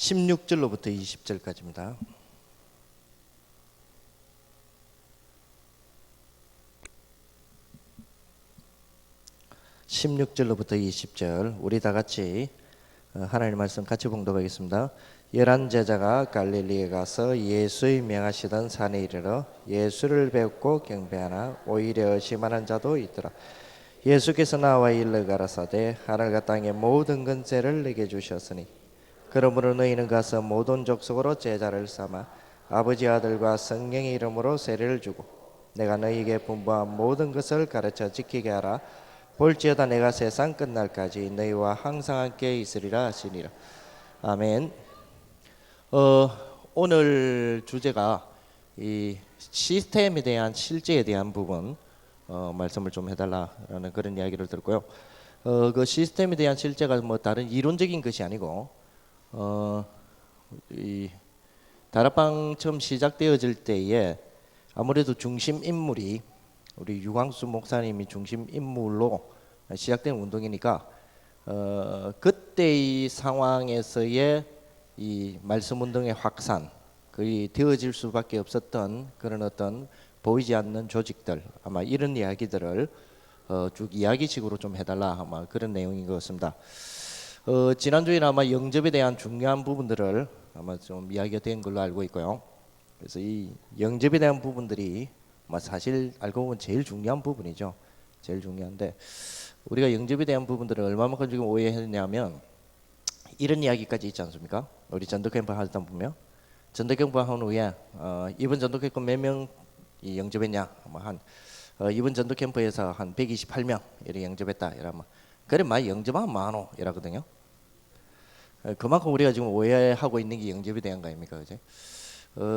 16절로부터 20절까지입니다. 16절로부터 20절 우리 다 같이 하나님의 말씀 같이 봉독하겠습니다. 열한 제자가 갈릴리에 가서 예수의 명하시던 산에 이르러 예수를 배웠고 경배하나 오히려 의심하는 자도 있더라. 예수께서 나와 일러 가라사대 하늘과 땅의 모든 권세를 내게 주셨으니 그러므로 너희는 가서 모든 족속으로 제자를 삼아 아버지 아들과 성령의 이름으로 세례를 주고 내가 너희에게 분부한 모든 것을 가르쳐 지키게 하라. 볼지어다 내가 세상 끝날까지 너희와 항상 함께 있으리라 하시니라. 아멘. 오늘 주제가 이 시스템에 대한 실제에 대한 부분 말씀을 좀 해달라라는 그런 이야기를 들었고요. 그 시스템에 대한 실제가 뭐 다른 이론적인 것이 아니고 이 다락방 처음 시작되어질 때에 아무래도 중심 인물이 우리 유광수 목사님이 중심 인물로 시작된 운동이니까 그때의 상황에서의 이 말씀 운동의 확산 그리 되어질 수밖에 없었던 그런 어떤 보이지 않는 조직들 아마 이런 이야기들을 쭉 이야기식으로 좀 해달라 아마 그런 내용인 것 같습니다. 지난주에는 아마 영접에 대한 중요한 부분들을 아마 좀 이야기가 된 걸로 알고 있고요. 그래서 이 영접에 대한 부분들이 사실 알고 보면 제일 중요한 부분이죠. 제일 중요한데 우리가 영접에 대한 부분들을 얼마만큼 지금 오해했냐면 이런 이야기까지 있지 않습니까? 우리 전도 캠프 하다 보면 전도 캠프 한 후에 이번 전도 캠프 몇 명 영접했냐? 이번 전도 캠프에서 한 128명 이렇게 영접했다. 이러면 그래 많이 영접하면 많어 이러거든요. 그만큼 우리가 지금 오해하고 있는 게 영접에 대한 거 아닙니까, 그죠?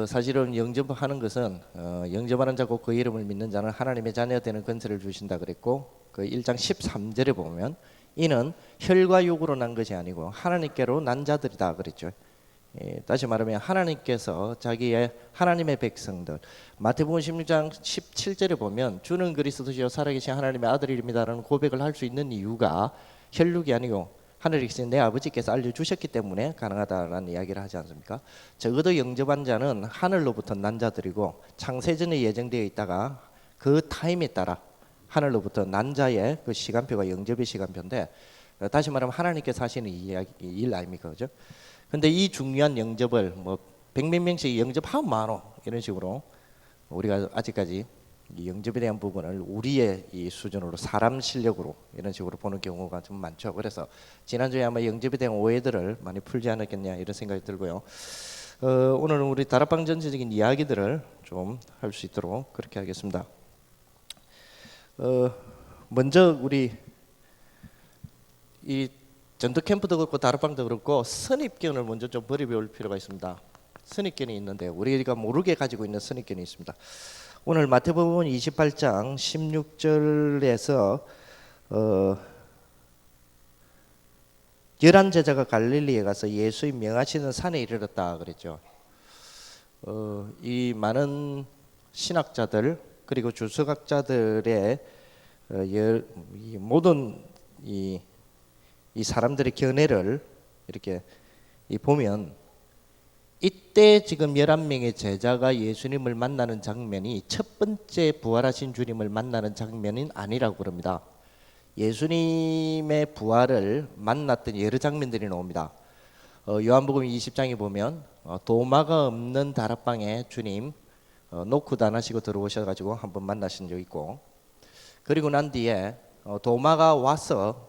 사실은 영접하는 것은 영접하는 자고 그 이름을 믿는 자는 하나님의 자녀 되는 권세를 주신다 그랬고 그 1장 13절에 보면 이는 혈과 육으로 난 것이 아니고 하나님께로 난 자들이다 그랬죠. 다시 말하면 하나님께서 자기의 하나님의 백성들 마태복음 16장 17절에 보면 주는 그리스도시요 살아계신 하나님의 아들입니다라는 고백을 할 수 있는 이유가 혈육이 아니고 하늘에 계신 내 아버지께서 알려주셨기 때문에 가능하다라는 이야기를 하지 않습니까? 적어도 영접한 자는 하늘로부터 난 자들이고 창세전에 예정되어 있다가 그 타임에 따라 하늘로부터 난 자의 그 시간표가 영접의 시간표인데 다시 말하면 하나님께서 하시는 일 아닙니까, 그죠? 근데 이 중요한 영접을 뭐 100몇 명씩 영접하면 많어 이런 식으로 우리가 아직까지 이 영접에 대한 부분을 우리의 이 수준으로 사람 실력으로 이런 식으로 보는 경우가 좀 많죠. 그래서 지난주에 아마 영접에 대한 오해들을 많이 풀지 않았겠냐 이런 생각이 들고요. 오늘은 우리 다락방 전체적인 이야기들을 좀 할 수 있도록 그렇게 하겠습니다. 먼저 우리 이 전도 캠프도 그렇고 다락방도 그렇고 선입견을 먼저 좀 버려볼 필요가 있습니다. 선입견이 있는데 우리가 모르게 가지고 있는 선입견이 있습니다. 오늘 마태복음 28장 16절에서 열한 제자가 갈릴리에 가서 예수의 명하시는 산에 이르렀다 그랬죠. 이 많은 신학자들 그리고 주석학자들의 모든 이 사람들의 견해를 이렇게 보면 이때 지금 11명의 제자가 예수님을 만나는 장면이 첫 번째 부활하신 주님을 만나는 장면은 아니라고 그럽니다. 예수님의 부활을 만났던 여러 장면들이 나옵니다. 요한복음 20장에 보면 도마가 없는 다락방에 주님 노크도 안 하시고 들어오셔가지고 한번 만나신 적 있고 그리고 난 뒤에 도마가 와서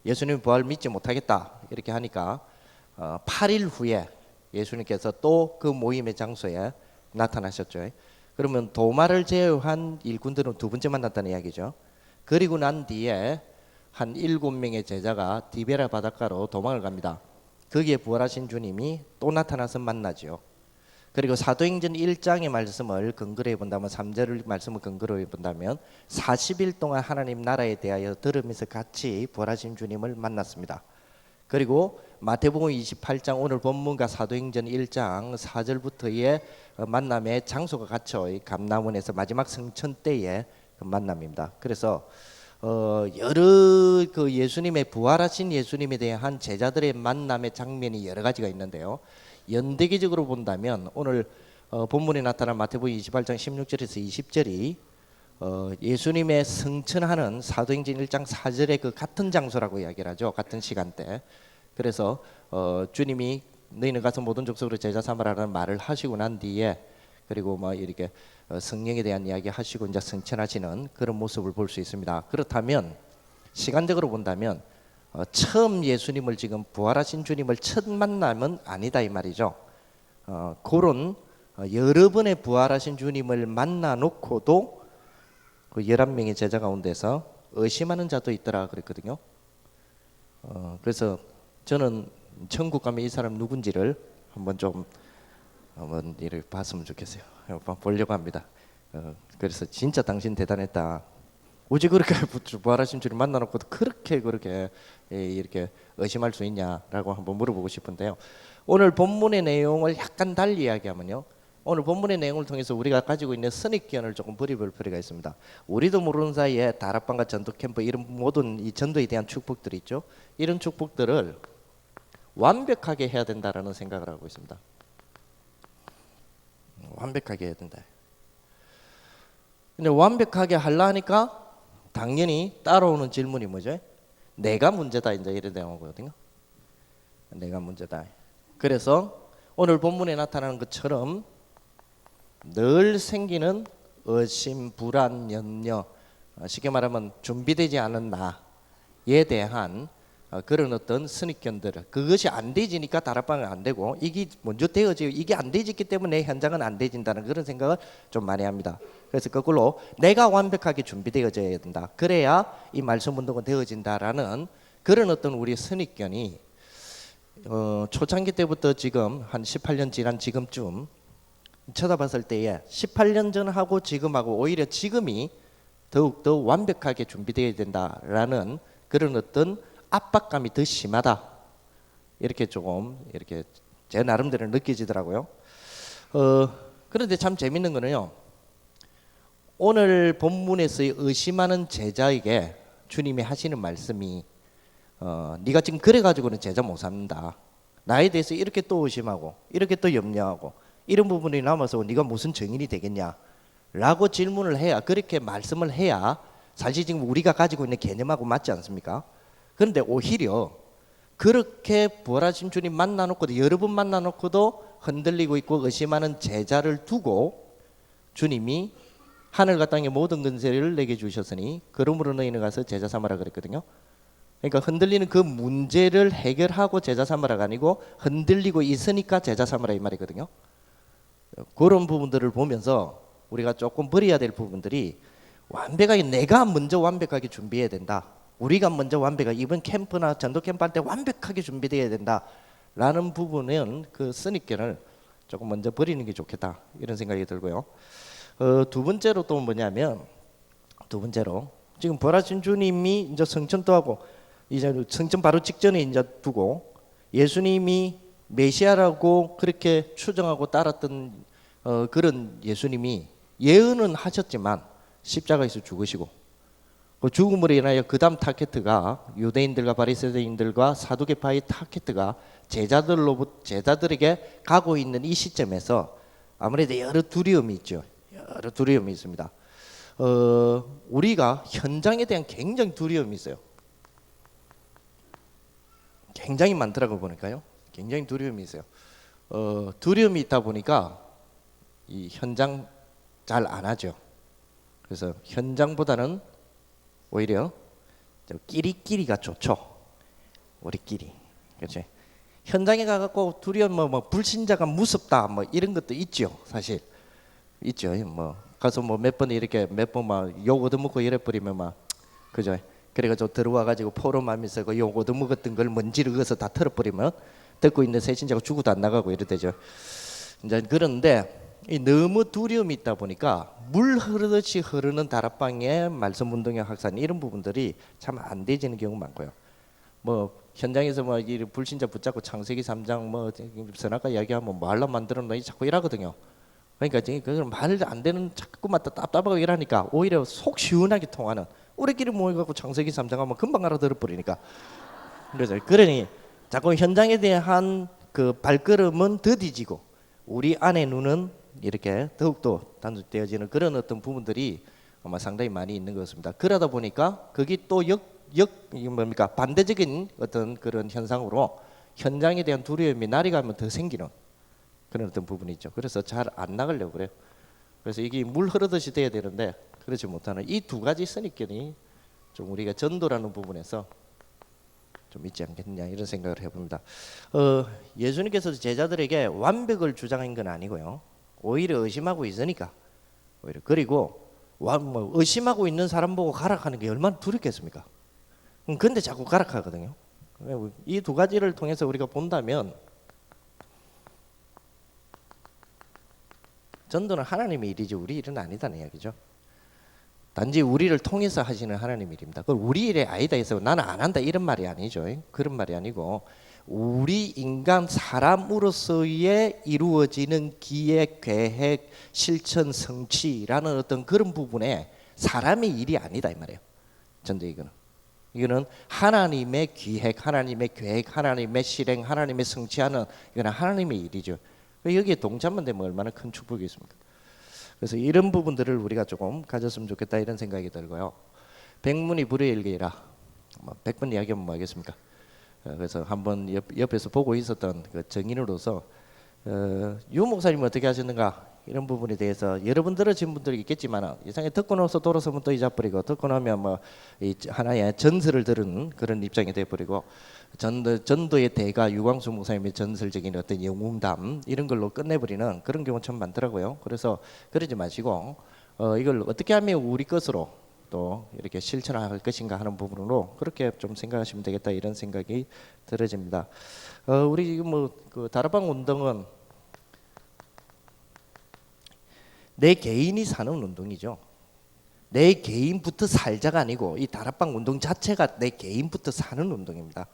예수님 부활 믿지 못하겠다 이렇게 하니까 8일 후에 예수님께서 또 그 모임의 장소에 나타나셨죠. 그러면 도마를 제외한 일꾼들은 두 번째 만났다는 이야기죠. 그리고 난 뒤에 한 7명의 제자가 디베라 바닷가로 도망을 갑니다. 거기에 부활하신 주님이 또 나타나서 만나죠. 그리고 사도행전 1장의 말씀을 근거로 해본다면 3절 말씀을 근거로 해본다면 40일 동안 하나님 나라에 대하여 들으면서 같이 부활하신 주님을 만났습니다. 그리고 마태복음 28장 오늘 본문과 사도행전 1장 4절부터의 만남의 장소가 같죠. 감람원에서 마지막 성천 때의 그 만남입니다. 그래서 여러 그 예수님의 부활하신 예수님에 대한 제자들의 만남의 장면이 여러 가지가 있는데요. 연대기적으로 본다면 오늘 본문에 나타난 마태복음 28장 16절에서 20절이 예수님의 승천하는 사도행전 1장 4절의 그 같은 장소라고 이야기를 하죠. 같은 시간대. 그래서 주님이 너희는 가서 모든 족속으로 제자 삼으라는 말을 하시고 난 뒤에 그리고 뭐 이렇게 성령에 대한 이야기 하시고 이제 승천하시는 그런 모습을 볼 수 있습니다. 그렇다면 시간적으로 본다면 처음 예수님을 지금 부활하신 주님을 첫 만남은 아니다 이 말이죠. 그런 여러 번의 부활하신 주님을 만나 놓고도 그 11명의 제자 가운데서 의심하는 자도 있더라 그랬거든요. 그래서 저는 천국 가면 이 사람 누군지를 한번 이를 봤으면 좋겠어요. 보려고 합니다. 그래서 진짜 당신 대단했다. 어찌 그렇게 부활하신 주를 만나놓고도 그렇게 이렇게 의심할 수 있냐라고 한번 물어보고 싶은데요. 오늘 본문의 내용을 약간 달리 이야기하면요. 오늘 본문의 내용을 통해서 우리가 가지고 있는 선입견을 조금 버려볼 필요가 있습니다. 우리도 모르는 사이에 다락방과 전도 캠프 이런 모든 이 전도에 대한 축복들이 있죠. 이런 축복들을 완벽하게 해야 된다라는 생각을 하고 있습니다. 완벽하게 해야 된다. 근데 완벽하게 하려 하니까 당연히 따라오는 질문이 뭐죠? 내가 문제다 이제 이래 되는 거거든요. 내가 문제다. 그래서 오늘 본문에 나타나는 것처럼 늘 생기는 의심, 불안, 염려, 쉽게 말하면 준비되지 않은 나에 대한 그런 어떤 선입견들, 그것이 안 되지니까 다락방은 안 되고 이게 먼저 되어지고 이게 안 되졌기 때문에 내 현장은 안 되진다는 그런 생각을 좀 많이 합니다. 그래서 거꾸로 내가 완벽하게 준비되어져야 된다. 그래야 이 말씀 운동은 되어진다라는 그런 어떤 우리 선입견이 초창기 때부터 지금 한 18년 지난 지금쯤 쳐다봤을 때에 18년 전하고 지금하고 오히려 지금이 더욱더 완벽하게 준비되어야 된다라는 그런 어떤 압박감이 더 심하다. 이렇게 조금 이렇게 제 나름대로 느껴지더라고요. 그런데 참 재밌는 거는요. 오늘 본문에서의 의심하는 제자에게 주님이 하시는 말씀이 네가 지금 그래가지고는 제자 못 삼는다. 나에 대해서 이렇게 또 의심하고 이렇게 또 염려하고 이런 부분이 남아서 네가 무슨 증인이 되겠냐 라고 질문을 해야 그렇게 말씀을 해야 사실 지금 우리가 가지고 있는 개념하고 맞지 않습니까? 그런데 오히려 그렇게 부활하신 주님 만나놓고도 여러 번 만나놓고도 흔들리고 있고 의심하는 제자를 두고 주님이 하늘과 땅의 모든 근세를 내게 주셨으니 그러므로 너희는 가서 제자 삼으라 그랬거든요. 그러니까 흔들리는 그 문제를 해결하고 제자 삼으라가 아니고 흔들리고 있으니까 제자 삼으라 이 말이거든요. 그런 부분들을 보면서 우리가 조금 버려야 될 부분들이 완벽하게 내가 먼저 완벽하게 준비해야 된다. 우리가 먼저 완벽하게 이번 캠프나 전도 캠프 할 때 완벽하게 준비되어야 된다라는 부분은 그 선입견을 조금 먼저 버리는 게 좋겠다 이런 생각이 들고요. 두 번째로 또 뭐냐면 두 번째로 지금 부활하신 주님이 이제 성천도 하고 이제 성천 바로 직전에 이제 두고 예수님이 메시아라고 그렇게 추정하고 따랐던 그런 예수님이 예언은 하셨지만 십자가에서 죽으시고 그 죽음으로 인하여 그 다음 타겟가 유대인들과 바리새인들과 사두개파의 타겟가 제자들에게 가고 있는 이 시점에서 아무래도 여러 두려움이 있죠. 여러 두려움이 있습니다. 우리가 현장에 대한 굉장히 두려움이 있어요. 굉장히 많더라고 보니까요. 굉장히 두려움이 있어요. 두려움이 있다 보니까 이 현장 잘 안 하죠. 그래서 현장보다는 오히려 끼리끼리가 좋죠. 우리끼리. 그렇지. 현장에 가갖고 두려움 뭐 불신자가 무섭다 뭐 이런 것도 있죠. 사실 있죠. 뭐 가서 뭐 몇 번 이렇게 몇 번 막 욕 얻어먹고 이래 버리면 막 그죠. 그래가지고 들어와가지고 포럼하면서 그 욕 얻어먹었던 걸 먼지를 그어서 다 털어버리면 듣고 있는 새신자가 죽어도 안 나가고 이러대죠. 이제 그런데 이 너무 두려움이 있다 보니까 물 흐르듯이 흐르는 다락방의 말씀 운동의 확산 이런 부분들이 참 안 되지는 경우 많고요. 뭐 현장에서 뭐 이 불신자 붙잡고 창세기 3장 뭐 선악과 이야기하면 뭐 하려 만들어놔 자꾸 이러거든요. 그러니까 그걸 말도 안 되는 자꾸만 답답하고 이러니까 오히려 속 시원하게 통하는 우리끼리 모여갖고 창세기 3장 하면 금방 알아들어버리니까. 그래서 그러니 자꾸 현장에 대한 그 발걸음은 더디지고 우리 안의 눈은 이렇게 더욱더 단축되어지는 그런 어떤 부분들이 아마 상당히 많이 있는 것 같습니다. 그러다 보니까 그게 또 이게 뭡니까? 반대적인 어떤 그런 현상으로 현장에 대한 두려움이 날이 가면 더 생기는 그런 어떤 부분이 있죠. 그래서 잘 안 나가려고 그래요. 그래서 이게 물 흐르듯이 돼야 되는데 그렇지 못하는 이 두 가지 선입견이 좀 우리가 전도라는 부분에서 좀 있지 않겠느냐 이런 생각을 해봅니다. 예수님께서 제자들에게 완벽을 주장한 건 아니고요. 오히려 의심하고 있으니까 오히려 그리고 뭐 의심하고 있는 사람 보고 가락하는 게 얼마나 두렵겠습니까? 근데 자꾸 가락하거든요. 이 두 가지를 통해서 우리가 본다면 전도는 하나님의 일이지 우리 일은 아니다는 이야기죠. 단지 우리를 통해서 하시는 하나님 일입니다. 그걸 우리 일이 아니다 해서 나는 안 한다 이런 말이 아니죠. 그런 말이 아니고 우리 인간 사람으로서의 이루어지는 기획, 계획, 실천, 성취라는 어떤 그런 부분에 사람의 일이 아니다 이 말이에요. 전도 이거는 하나님의 기획, 하나님의 계획, 하나님의 실행, 하나님의 성취하는 이거는 하나님의 일이죠. 여기에 동참만 되면 얼마나 큰 축복이겠습니까? 그래서 이런 부분들을 우리가 조금 가졌으면 좋겠다 이런 생각이 들고요. 백문이 불여일견이라 100번 이야기하면 뭐 하겠습니까? 그래서 한번 옆에서 보고 있었던 그 정인으로서 유 목사님은 어떻게 하셨는가 이런 부분에 대해서 여러분 들으신 분들이 있겠지만 이상하게 듣고 나서 돌아서면 또 잊어버리고 듣고 나면 뭐 하나의 전설을 들은 그런 입장이 돼버리고 전도의 대가 유광수 목사님의 전설적인 어떤 영웅담 이런 걸로 끝내버리는 그런 경우 참 많더라고요. 그래서 그러지 마시고 이걸 어떻게 하면 우리 것으로 또 이렇게 실천할 것인가 하는 부분으로 그렇게 좀 생각하시면 되겠다 이런 생각이 들어집니다. 우리 지금 그 다락방 운동은 내 개인이 사는 운동이죠. 내 개인부터 살자가 아니고 이 다락방 운동 자체가 내 개인부터 사는 운동입니다.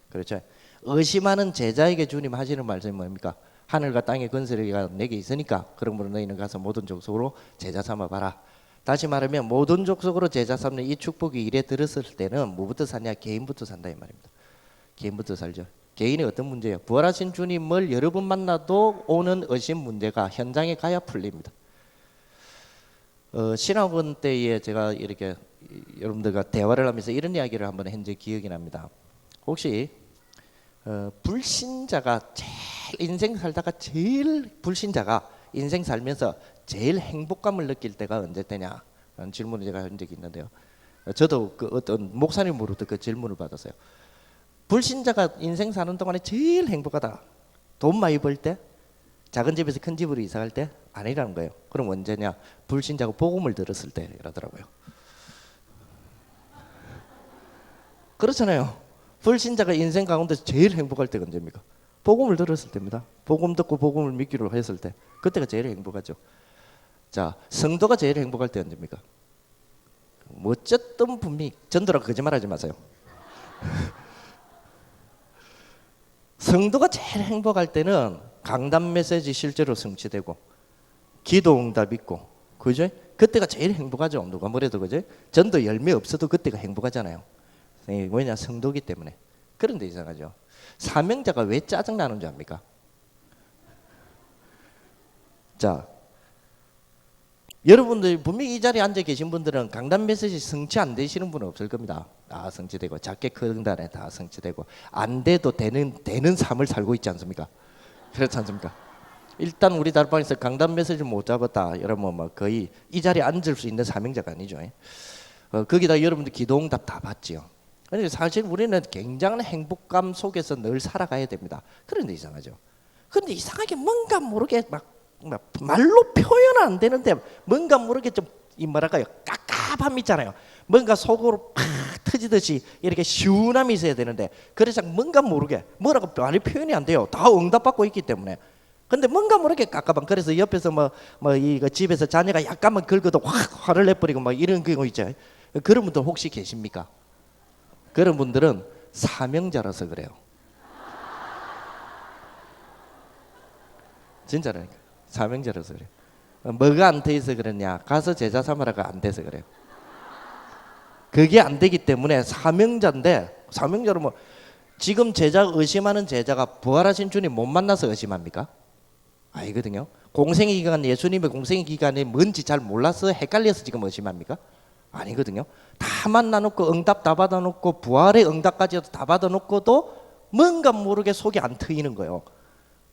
그렇죠. 의심하는 제자에게 주님 하시는 말씀이 뭡니까? 하늘과 땅의 건설이가 내게 있으니까 그러므로 너희는 가서 모든 족속으로 제자 삼아봐라. 다시 말하면 모든 족속으로 제자 삼는 이 축복이 일에 들었을 때는 뭐부터 사냐? 개인부터 산다 이 말입니다. 개인부터 살죠. 개인이 어떤 문제예요? 부활하신 주님을 여러분 만나도 오는 의심 문제가 현장에 가야 풀립니다. 신학원 때에 제가 이렇게 여러분들과 대화를 하면서 이런 이야기를 한번 한 적 기억이 납니다. 혹시 불신자가 제일 인생 살다가 제일 불신자가 인생 살면서 제일 행복감을 느낄 때가 언제 때냐? 라는 질문을 제가 한 적이 있는데요. 저도 그 어떤 목사님으로부터 그 질문을 받았어요. 불신자가 인생 사는 동안에 제일 행복하다. 돈 많이 벌 때? 작은 집에서 큰 집으로 이사 갈 때? 아니라는 거예요. 그럼 언제냐? 불신자가 복음을 들었을 때 이러더라고요. 그렇잖아요. 불신자가 인생 가운데 제일 행복할 때가 언제입니까? 복음을 들었을 때입니다. 복음 듣고 복음을 믿기로 했을 때 그때가 제일 행복하죠. 자, 성도가 제일 행복할 때 언제입니까? 어쨌든 분명히 전도라고 거짓말하지 마세요. 성도가 제일 행복할 때는 강단 메시지 실제로 성취되고 기도 응답 있고 그죠? 그때가 제일 행복하죠. 누가 뭐래도 그죠? 전도 열매 없어도 그때가 행복하잖아요. 왜냐? 성도기 때문에. 그런데 이상하죠. 사명자가 왜 짜증나는 줄 압니까? 자, 여러분들 분명히 이 자리에 앉아 계신 분들은 강단 메시지 성취 안 되시는 분은 없을 겁니다. 다 성취되고 작게 큰 단에 다 성취되고 안 돼도 되는 삶을 살고 있지 않습니까? 그렇지 않습니까? 일단 우리 다락방에서 강단 메시지를 못 잡았다. 여러분 뭐 거의 이 자리에 앉을 수 있는 사명자가 아니죠. 거기다 여러분들 기도응답 다 받지요. 그런데 사실 우리는 굉장한 행복감 속에서 늘 살아가야 됩니다. 그런데 이상하죠. 그런데 이상하게 뭔가 모르게 막 말로 표현 안 되는데 뭔가 모르게 좀 이 뭐랄까요? 깝깝함 있잖아요. 뭔가 속으로 팍 터지듯이 이렇게 시원함이 있어야 되는데 그래서 뭔가 모르게 뭐라고 말이 표현이 안 돼요. 다 응답받고 있기 때문에. 근데 뭔가 모르게 깝깝함. 그래서 옆에서 이거 집에서 자녀가 약간만 긁어도 확 화를 내버리고 막 이런 경우 있죠. 그런 분들 혹시 계십니까? 그런 분들은 사명자라서 그래요. 진짜라니까. 사명자라서 그래요. 뭐가 안 돼서 그러냐? 가서 제자 삼으라가 안 돼서 그래요. 그게 안 되기 때문에 사명자인데, 사명자로 뭐 지금 제자 의심하는 제자가 부활하신 주님 못 만나서 의심합니까? 아니거든요. 공생의 기간, 예수님의 공생의 기간이 뭔지 잘 몰라서 헷갈려서 지금 의심합니까? 아니거든요. 다 만나놓고 응답 다 받아놓고 부활의 응답까지도 다 받아놓고도 뭔가 모르게 속이 안 트이는 거예요.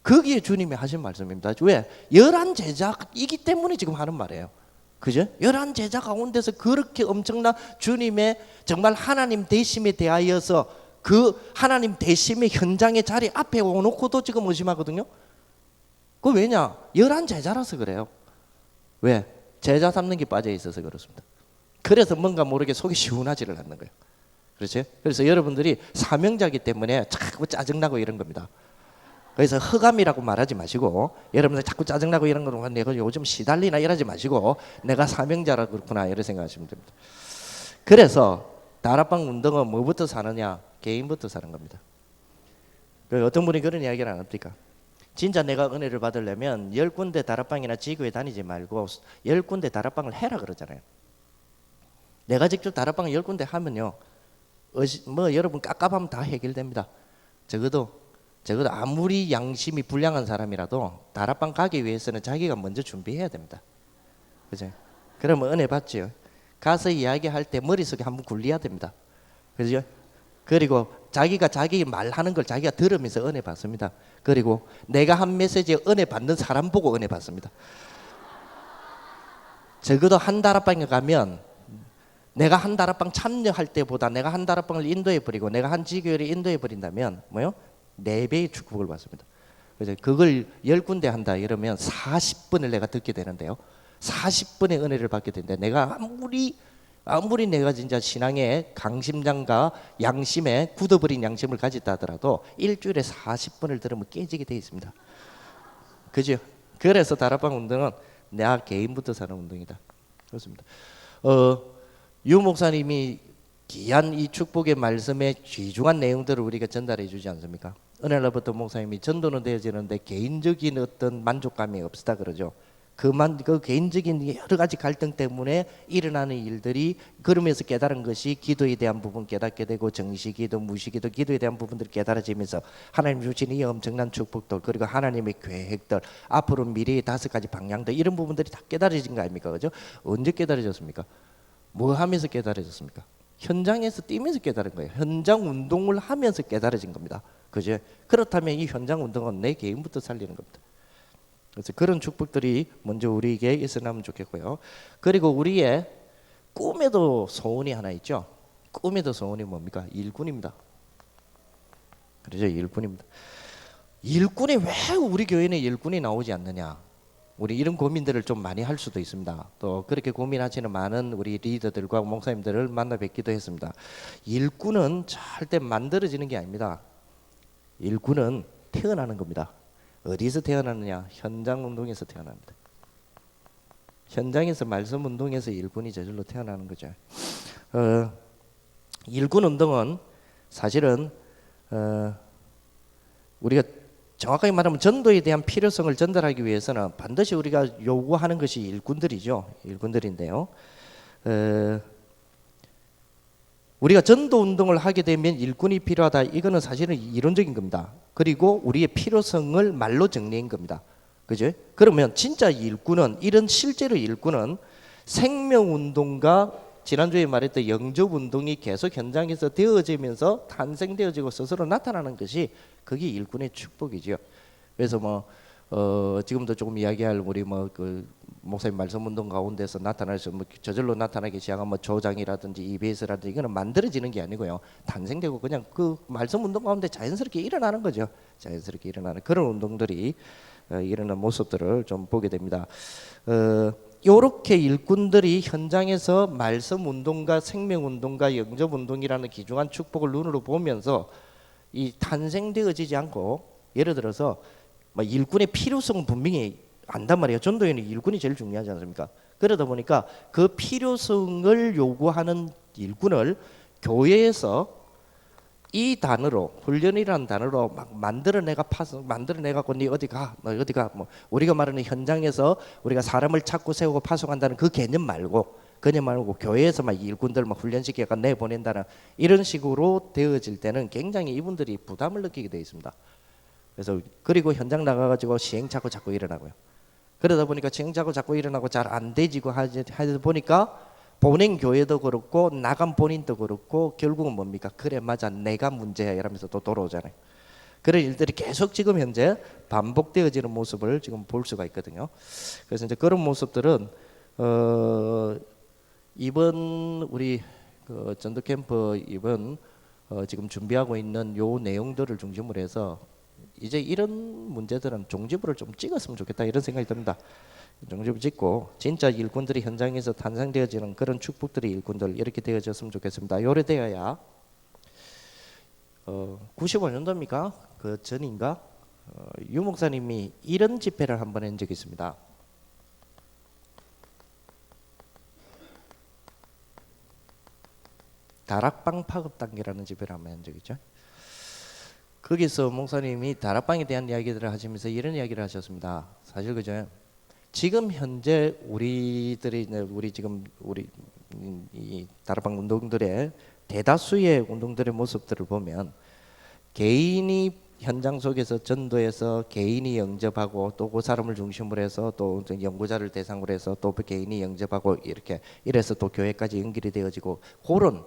그게 주님이 하신 말씀입니다. 왜? 11 제자이기 때문에 지금 하는 말이에요. 그죠? 11 제자 가운데서 그렇게 엄청난 주님의 정말 하나님 대심에 대하여서 그 하나님 대심의 현장의 자리 앞에 오놓고도 지금 의심하거든요. 그 왜냐? 11 제자라서 그래요. 왜? 제자 삼는 게 빠져 있어서 그렇습니다. 그래서 뭔가 모르게 속이 시원하지를 않는 거예요. 그렇죠? 그래서 여러분들이 사명자이기 때문에 자꾸 짜증나고 이런 겁니다. 그래서 허감이라고 말하지 마시고, 여러분들 자꾸 짜증나고 이런 거 내가 요즘 시달리나 이러지 마시고 내가 사명자라 그렇구나 이렇게 생각하시면 됩니다. 그래서 다락방 운동은 뭐부터 사느냐? 개인부터 사는 겁니다. 어떤 분이 그런 이야기를 안 합니까? 진짜 내가 은혜를 받으려면 10군데 다락방이나 지교회 다니지 말고 10군데 다락방을 해라 그러잖아요. 내가 직접 다락방을 10군데 하면요, 뭐 여러분 깝깝하면 다 해결됩니다. 적어도 아무리 양심이 불량한 사람이라도 다락방 가기 위해서는 자기가 먼저 준비해야 됩니다. 그죠? 그러면 은혜 받지요. 가서 이야기할 때 머릿속에 한번 굴려야 됩니다. 그죠? 그리고 자기가 자기 말하는 걸 자기가 들으면서 은혜 받습니다. 그리고 내가 한 메시지에 은혜 받는 사람 보고 은혜 받습니다. 적어도 한 다락방에 가면 내가 한 다락방 참여할 때보다 내가 한 다락방을 인도해 버리고 내가 한 지교회를 인도해 버린다면 뭐요? 4배의 축복을 받습니다. 그래서 그걸 10군데 한다 이러면 40분을 내가 듣게 되는데요, 40분의 은혜를 받게 되는데, 내가 아무리 내가 진짜 신앙의 강심장과 양심에 굳어버린 양심을 가졌다 하더라도 일주일에 40분을 들으면 깨지게 되어 있습니다. 그죠? 그래서 다락방 운동은 내 개인부터 사는 운동이다. 그렇습니다. 유 목사님이 귀한 이 축복의 말씀의 귀중한 내용들을 우리가 전달해 주지 않습니까? 은혜로부터 목사님이 전도는 되어지는데 개인적인 어떤 만족감이 없다 그러죠. 그 개인적인 여러 가지 갈등 때문에 일어나는 일들이, 그러면서 깨달은 것이 기도에 대한 부분 깨닫게 되고 정시기도, 무시기도, 기도에 대한 부분들이 깨달아지면서 하나님 주신 이 엄청난 축복들, 그리고 하나님의 계획들, 앞으로 미래의 5가지 방향들, 이런 부분들이 다 깨달아진 거 아닙니까? 그죠? 언제 깨달아졌습니까? 뭐 하면서 깨달아졌습니까? 현장에서 뛰면서 깨달은 거예요. 현장 운동을 하면서 깨달아진 겁니다. 그죠? 그렇다면 이 현장 운동은 내 개인부터 살리는 겁니다. 그래서 그런 축복들이 먼저 우리에게 있어나면 좋겠고요. 그리고 우리의 꿈에도 소원이 하나 있죠. 꿈에도 소원이 뭡니까? 일꾼입니다. 그렇죠? 일꾼입니다. 일꾼이 왜 우리 교회는 일꾼이 나오지 않느냐? 우리 이런 고민들을 좀 많이 할 수도 있습니다. 또 그렇게 고민하시는 많은 우리 리더들과 목사님들을 만나 뵙기도 했습니다. 일꾼은 절대 만들어지는 게 아닙니다. 일꾼은 태어나는 겁니다. 어디서 태어나느냐? 현장 운동에서 태어납니다. 현장에서 말씀 운동에서 일꾼이 저절로 태어나는 거죠. 일꾼 운동은 사실은 우리가 정확하게 말하면 전도에 대한 필요성을 전달하기 위해서는 반드시 우리가 요구하는 것이 일꾼들이죠. 일꾼들인데요, 우리가 전도 운동을 하게 되면 일꾼이 필요하다, 이거는 사실은 이론적인 겁니다. 그리고 우리의 필요성을 말로 정리한 겁니다. 그죠? 그러면 진짜 일꾼은, 이런 실제로 일꾼은 생명운동과 지난주에 말했던 영접운동이 계속 현장에서 되어지면서 탄생되어지고 스스로 나타나는 것이, 그게 일꾼의 축복이죠. 그래서 지금도 조금 이야기할 우리 그 목사님 말씀 운동 가운데서 나타나서 저절로 나타나기 시작한 조장이라든지 EBS라든지, 이거는 만들어지는 게 아니고요, 탄생되고 그냥 그 말씀 운동 가운데 자연스럽게 일어나는 거죠. 자연스럽게 일어나는 그런 운동들이 일어나는 모습들을 좀 보게 됩니다. 요렇게 일꾼들이 현장에서 말씀 운동과 생명 운동과 영접 운동이라는 귀중한 축복을 눈으로 보면서 이 탄생되어지지 않고, 예를 들어서 일꾼의 필요성은 분명히 안단 말이에요. 전도에는 일꾼이 제일 중요하지 않습니까? 그러다 보니까 그 필요성을 요구하는 일꾼을 교회에서 이 단어로, 훈련이라는 단어로 막 만들어내갖고 네 어디 가, 너 어디 가, 우리가 말하는 현장에서 우리가 사람을 찾고 세우고 파송한다는 그 개념 말고, 그냥 말고 교회에서 막 일꾼들 막 훈련시켜가 내보낸다는 이런 식으로 되어질 때는 굉장히 이분들이 부담을 느끼게 돼 있습니다. 그래서 그리고 현장 나가가지고 시행착오 자꾸 일어나고요. 그러다 보니까 시행착오 자꾸 일어나고 잘 안 되지고 하다 보니까 보낸 교회도 그렇고 나간 본인도 그렇고 결국은 뭡니까? 그래 맞아 내가 문제야 이러면서 또 돌아오잖아요. 그런 일들이 계속 지금 현재 반복되어지는 모습을 지금 볼 수가 있거든요. 그래서 이제 그런 모습들은 이번 우리 그 전도 캠프 이번 지금 준비하고 있는 요 내용들을 중심으로 해서 이제 이런 문제들은 종지부를 좀 찍었으면 좋겠다 이런 생각이 듭니다. 종지부 찍고 진짜 일꾼들이 현장에서 탄생되어지는 그런 축복들의 일꾼들 이렇게 되어졌으면 좋겠습니다. 요래 되어야 95년도입니까? 그 전인가? 유 목사님이 이런 집회를 한번 한 적이 있습니다. 다락방 파급 단계라는 집회를 한번 한 적이 있죠. 거기서 목사님이 다락방에 대한 이야기들을 하시면서 이런 이야기를 하셨습니다. 사실 그죠? 지금 현재 우리들이 우리 지금 우리 이 다락방 운동들의 대다수의 운동들의 모습들을 보면 개인이 현장 속에서 전도해서 개인이 영접하고 또 그 사람을 중심으로 해서 또 연구자를 대상으로 해서 또 개인이 영접하고 이렇게 이래서 또 교회까지 연결이 되어지고 그런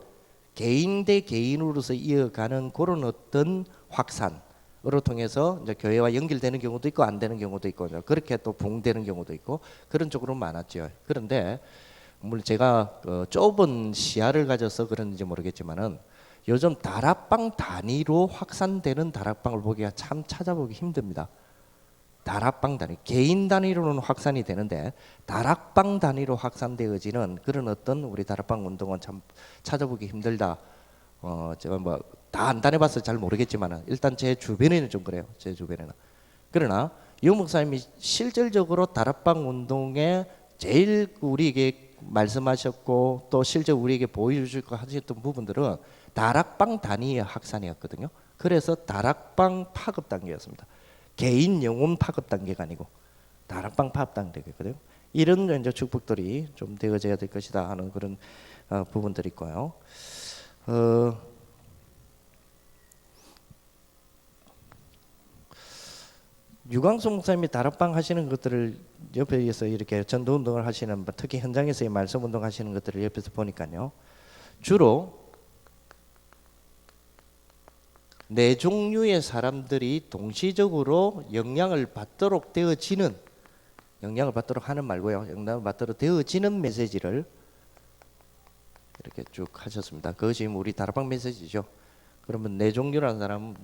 개인 대 개인으로서 이어가는 그런 어떤 확산으로 통해서 이제 교회와 연결되는 경우도 있고 안 되는 경우도 있고 그렇게 또 붕되는 경우도 있고 그런 쪽으로 많았죠. 그런데 물론 제가 좁은 시야를 가져서 그런지 모르겠지만은 요즘 다락방 단위로 확산되는 다락방을 보기가 참 찾아보기 힘듭니다. 다락방 단위, 개인 단위로는 확산이 되는데 다락방 단위로 확산되어지는 그런 어떤 우리 다락방 운동은 참 찾아보기 힘들다. 제가 뭐 다 안 다녀봐서 잘 모르겠지만은 일단 제 주변에는 좀 그래요. 제 주변에는. 그러나 유 목사님이 실질적으로 다락방 운동에 제일 우리에게 말씀하셨고 또 실제 우리에게 보여주시고 하셨던 부분들은 다락방 단위의 확산이었거든요. 그래서 다락방 파급 단계였습니다. 개인 영혼 파급 단계가 아니고 다락방 파급 단계거든요. 이런 이제 축복들이 좀 되어져야 될 것이다 하는 그런 부분들이 있고요. 유광수 목사님이 다락방 하시는 것들을 옆에서 이렇게 전도 운동을 하시는 특히 현장에서의 말씀 운동 하시는 것들을 옆에서 보니까요. 주로 네 종류의 사람들이 동시적으로 영향을 받도록 되어지는 영향을 받도록 하는 말고요. 영향을 받도록 되어지는 메시지를 이렇게 쭉 하셨습니다. 그것이 우리 다락방 메시지죠. 그러면 네 종류라는 사람은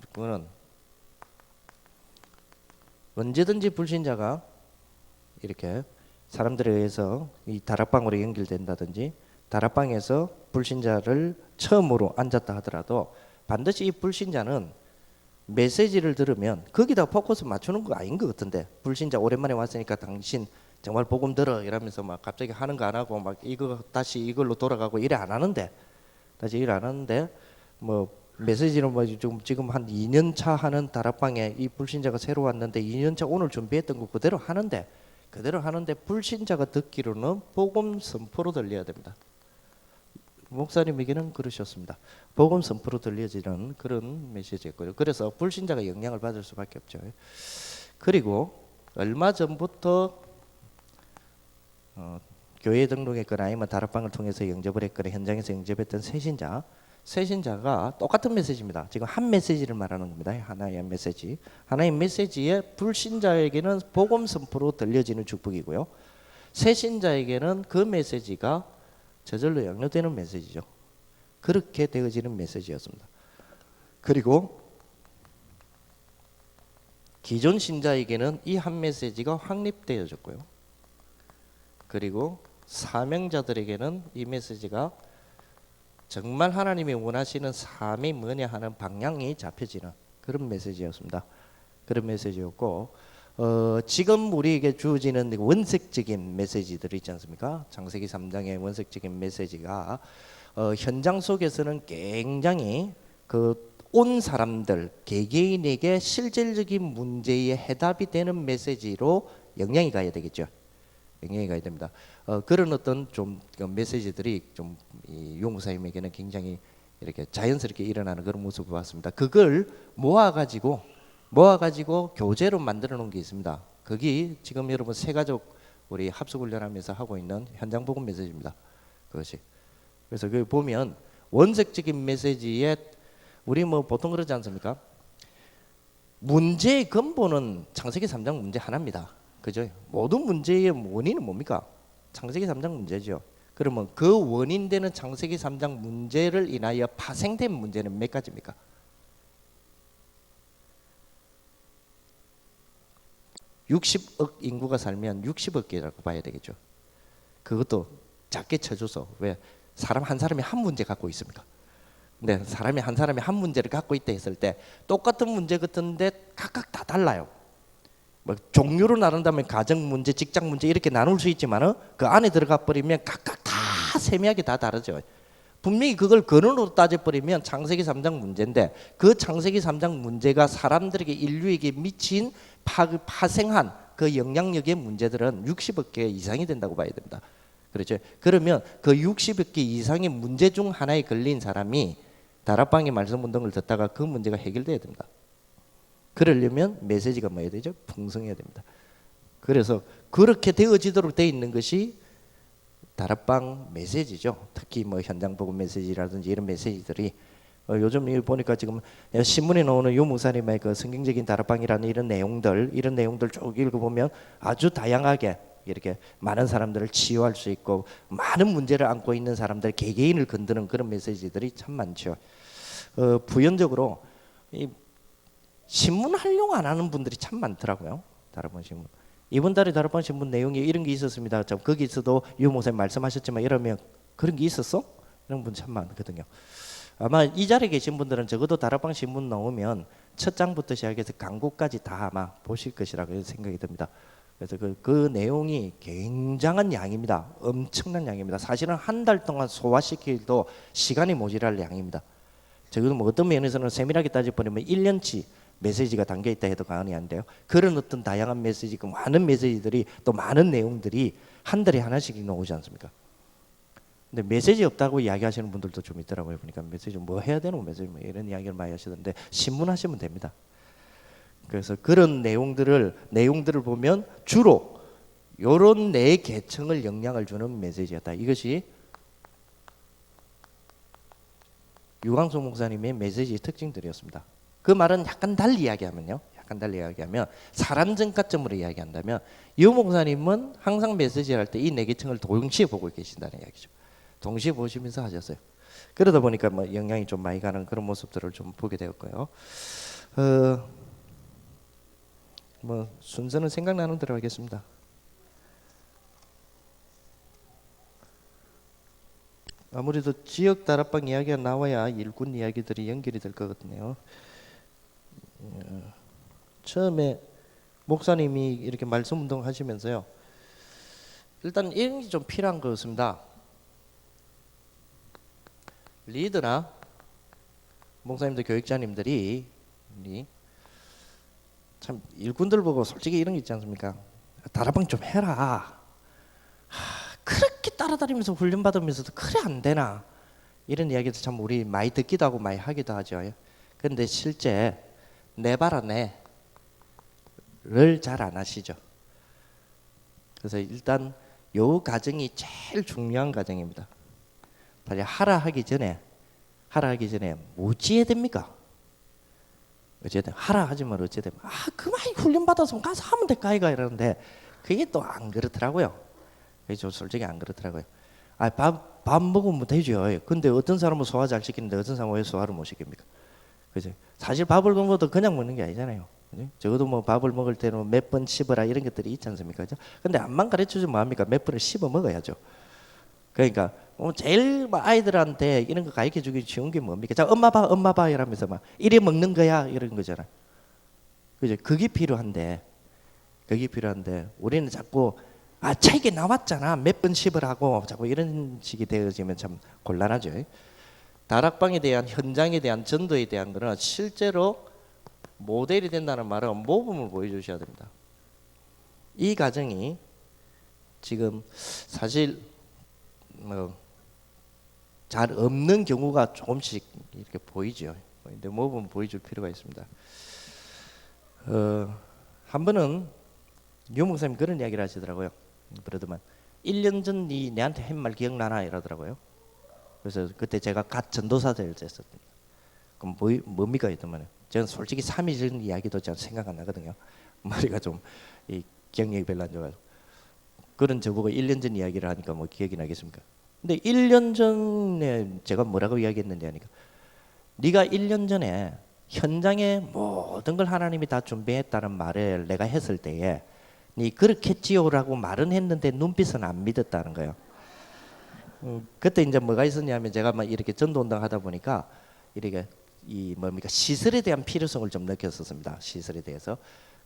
언제든지 불신자가 이렇게 사람들에 의해서 이 다락방으로 연결된다든지 다락방에서 불신자를 처음으로 앉았다 하더라도 반드시 이 불신자는 메시지를 들으면 거기다 포커스 맞추는 거 아닌 것 같은데 불신자 오랜만에 왔으니까 당신 정말 복음 들어 이러면서 막 갑자기 하는 거 안 하고 막 이거 다시 이걸로 돌아가고 이래 안 하는데 다시 일 안 하는데 뭐 메시지는 뭐 지금 한 2년 차 하는 다락방에 이 불신자가 새로 왔는데 2년 차 오늘 준비했던 거 그대로 하는데 불신자가 듣기로는 복음 선포로 들려야 됩니다. 목사님에게는 그러셨습니다. 복음 선포로 들려지는 그런 메시지였고요. 그래서 불신자가 영향을 받을 수밖에 없죠. 그리고 얼마 전부터 교회 등록했거나 아니면 다락방을 통해서 영접을 했거나 현장에서 영접했던 새신자가 똑같은 메시지입니다. 지금 한 메시지를 말하는 겁니다. 하나의 메시지. 하나의 메시지에 불신자에게는 복음 선포로 들려지는 축복이고요. 새신자에게는 그 메시지가 저절로 양육되는 메시지죠. 그렇게 되어지는 메시지였습니다. 그리고 기존 신자에게는 이 한 메시지가 확립되어졌고요. 그리고 사명자들에게는 이 메시지가 정말 하나님이 원하시는 삶이 뭐냐 하는 방향이 잡혀지는 그런 메시지였습니다. 그런 메시지였고 지금 우리에게 주어지는 원색적인 메시지들이 있지 않습니까? 창세기 3장의 원색적인 메시지가 현장 속에서는 굉장히 그 온 사람들 개개인에게 실질적인 문제의 해답이 되는 메시지로 영향이 가야 되겠죠. 영향이 가야 됩니다. 그런 어떤 좀 메시지들이 좀 유 목사님에게는 굉장히 이렇게 자연스럽게 일어나는 그런 모습을 봤습니다. 그걸 모아가지고 교재로 만들어 놓은 게 있습니다. 거기 지금 여러분 새가족 우리 합숙훈련하면서 하고 있는 현장 복음 메시지입니다. 그것이. 그래서 그 보면 원색적인 메시지에 우리 뭐 보통 그러지 않습니까? 문제의 근본은 창세기 3장 문제 하나입니다. 그죠? 모든 문제의 원인은 뭡니까? 창세기 3장 문제죠. 그러면 그 원인되는 창세기 3장 문제를 인하여 파생된 문제는 몇 가지입니까? 60억 인구가 살면 60억 개라고 봐야 되겠죠. 그것도 작게 쳐줘서 왜 사람 한 사람이 한 문제 갖고 있습니까? 근데 사람이 한 사람이 한 문제를 갖고 있다 했을 때 똑같은 문제 같은데 각각 다 달라요. 뭐 종류로 나눈다면 가정 문제, 직장 문제 이렇게 나눌 수 있지만은 그 안에 들어가 버리면 각각 다 세미하게 다 다르죠. 분명히 그걸 근원으로 따져버리면 창세기 3장 문제인데 그 창세기 3장 문제가 사람들에게 인류에게 미친 파생한 그 영향력의 문제들은 60억 개 이상이 된다고 봐야 됩니다. 그렇죠? 그러면 그 60억 개 이상의 문제 중 하나에 걸린 사람이 다락방의 말씀 운동을 듣다가 그 문제가 해결돼야 됩니다. 그러려면 메시지가 뭐야 되죠? 풍성해야 됩니다. 그래서 그렇게 되어지도록 되어 있는 것이 다락방 메시지죠. 특히 뭐 현장 복음 메시지라든지 이런 메시지들이 요즘 보니까 지금 신문에 나오는 유 목사님의 그 성경적인 다락방이라는 이런 내용들 쭉 읽어보면 아주 다양하게 이렇게 많은 사람들을 치유할 수 있고 많은 문제를 안고 있는 사람들 개개인을 건드는 그런 메시지들이 참 많죠. 부연적으로 이 신문 활용 안 하는 분들이 참 많더라고요. 다락방 신문. 이번 달에 다락방 신문 내용이 이런 게 있었습니다. 참 거기서도 유 목사님 말씀하셨지만 이러면 그런 게 있었어? 이런 분 참 많거든요. 아마 이 자리에 계신 분들은 적어도 다락방 신문 나오면 첫 장부터 시작해서 광고까지 다 아마 보실 것이라고 생각이 듭니다. 그래서 그 내용이 굉장한 양입니다. 엄청난 양입니다. 사실은 한 달 동안 소화시키기도 시간이 모자랄 양입니다. 적어도 뭐 어떤 면에서는 세밀하게 따져보면 1년치 메시지가 담겨 있다 해도 과언이 안 돼요. 그런 어떤 다양한 메시지, 그 많은 메시지들이 또 많은 내용들이 한 달에 하나씩 나오지 않습니까? 근데 메시지 없다고 이야기하시는 분들도 좀 있더라고요. 보니까 메시지 뭐 해야 되는 메시지 뭐 이런 이야기를 많이 하시던데 신문 하시면 됩니다. 그래서 그런 내용들을 보면 주로 이런 내 계층을 영향을 주는 메시지였다. 이것이 유광수 목사님의 메시지 특징들이었습니다. 그 말은 약간 달리 이야기하면 사람 전가점으로 이야기한다면 유 목사님은 항상 메시지를 할 때 이 네 계층을 동시에 보고 계신다는 이야기죠. 동시에 보시면서 하셨어요. 그러다 보니까 뭐 영향이 좀 많이 가는 그런 모습들을 좀 보게 되었고요. 뭐 순서는 생각나는 대로 하겠습니다. 아무래도 지역 다락방 이야기가 나와야 일꾼 이야기들이 연결이 될 것 같네요. 처음에 목사님이 이렇게 말씀 운동 하시면서요. 일단 이런 게 좀 필요한 것 같습니다. 리더나 목사님들 교육자님들이 참 일꾼들 보고 솔직히 이런 게 있지 않습니까? 다락방 좀 해라. 그렇게 따라다니면서 훈련 받으면서도 그래 안 되나? 이런 이야기도 참 우리 많이 듣기도 하고 많이 하기도 하죠. 그런데 실제 내봐라 내를 잘 안 하시죠. 그래서 일단 요 과정이 제일 중요한 과정입니다. 다시 하라 하기 전에 어찌해야 됩니까? 어쨌든 하라 하지만 어쨌든 그만 훈련 받아서 가서 하면 될까 이가 이러는데 그게 또 안 그렇더라고요. 그게 좀 솔직히 안 그렇더라고요. 밥 먹으면 되죠. 근데 어떤 사람은 소화 잘 시키는데 어떤 사람은 왜 소화를 못 시킵니까? 그죠? 사실 밥을 먹어도 그냥 먹는 게 아니잖아요. 그죠? 적어도 뭐 밥을 먹을 때는 몇 번 씹어라 이런 것들이 있지 않습니까? 그죠? 근데 암만 가르쳐주면 뭐합니까? 몇 번을 씹어 먹어야죠. 그러니까 제일 아이들한테 이런 거 가르쳐주기 쉬운 게 뭡니까? 자, 엄마 봐 이러면서 막 이래 먹는 거야 이런 거잖아. 그죠? 그게 필요한데 우리는 자꾸 책에 나왔잖아 몇 번 씹으라고 자꾸 이런 식이 되어지면 참 곤란하죠. 다락방에 대한 현장에 대한 전도에 대한 거는 실제로 모델이 된다는 말은 모범을 보여주셔야 됩니다. 이 과정이 지금 사실 뭐 잘 없는 경우가 조금씩 이렇게 보이죠. 근데 뭐 보여줄 필요가 있습니다. 한 번은 유 목사님 그런 이야기를 하시더라고요. 그러더만 1년 전 니 내한테 한 말 기억나나 이러더라고요. 그래서 그때 제가 갓 전도사 될 때였습니다. 그럼 뭡니까 이더만 저는 솔직히 3일 전 이야기도 잘 생각 안 나거든요. 머리가 좀 이 기억력이 별로 안 좋아요. 그런 저보고 1년 전 이야기를 하니까 뭐 기억이 나겠습니까? 근데 1년 전에 제가 뭐라고 이야기했는지 하니까 네가 1년 전에 현장에 모든 걸 하나님이 다 준비했다는 말을 내가 했을 때에 네 그렇겠지요라고 말은 했는데 눈빛은 안 믿었다는 거예요. 그때 이제 뭐가 있었냐면 제가 막 이렇게 전도운동 하다 보니까 이렇게 이 뭡니까 시설에 대한 필요성을 좀 느꼈었습니다. 시설에 대해서.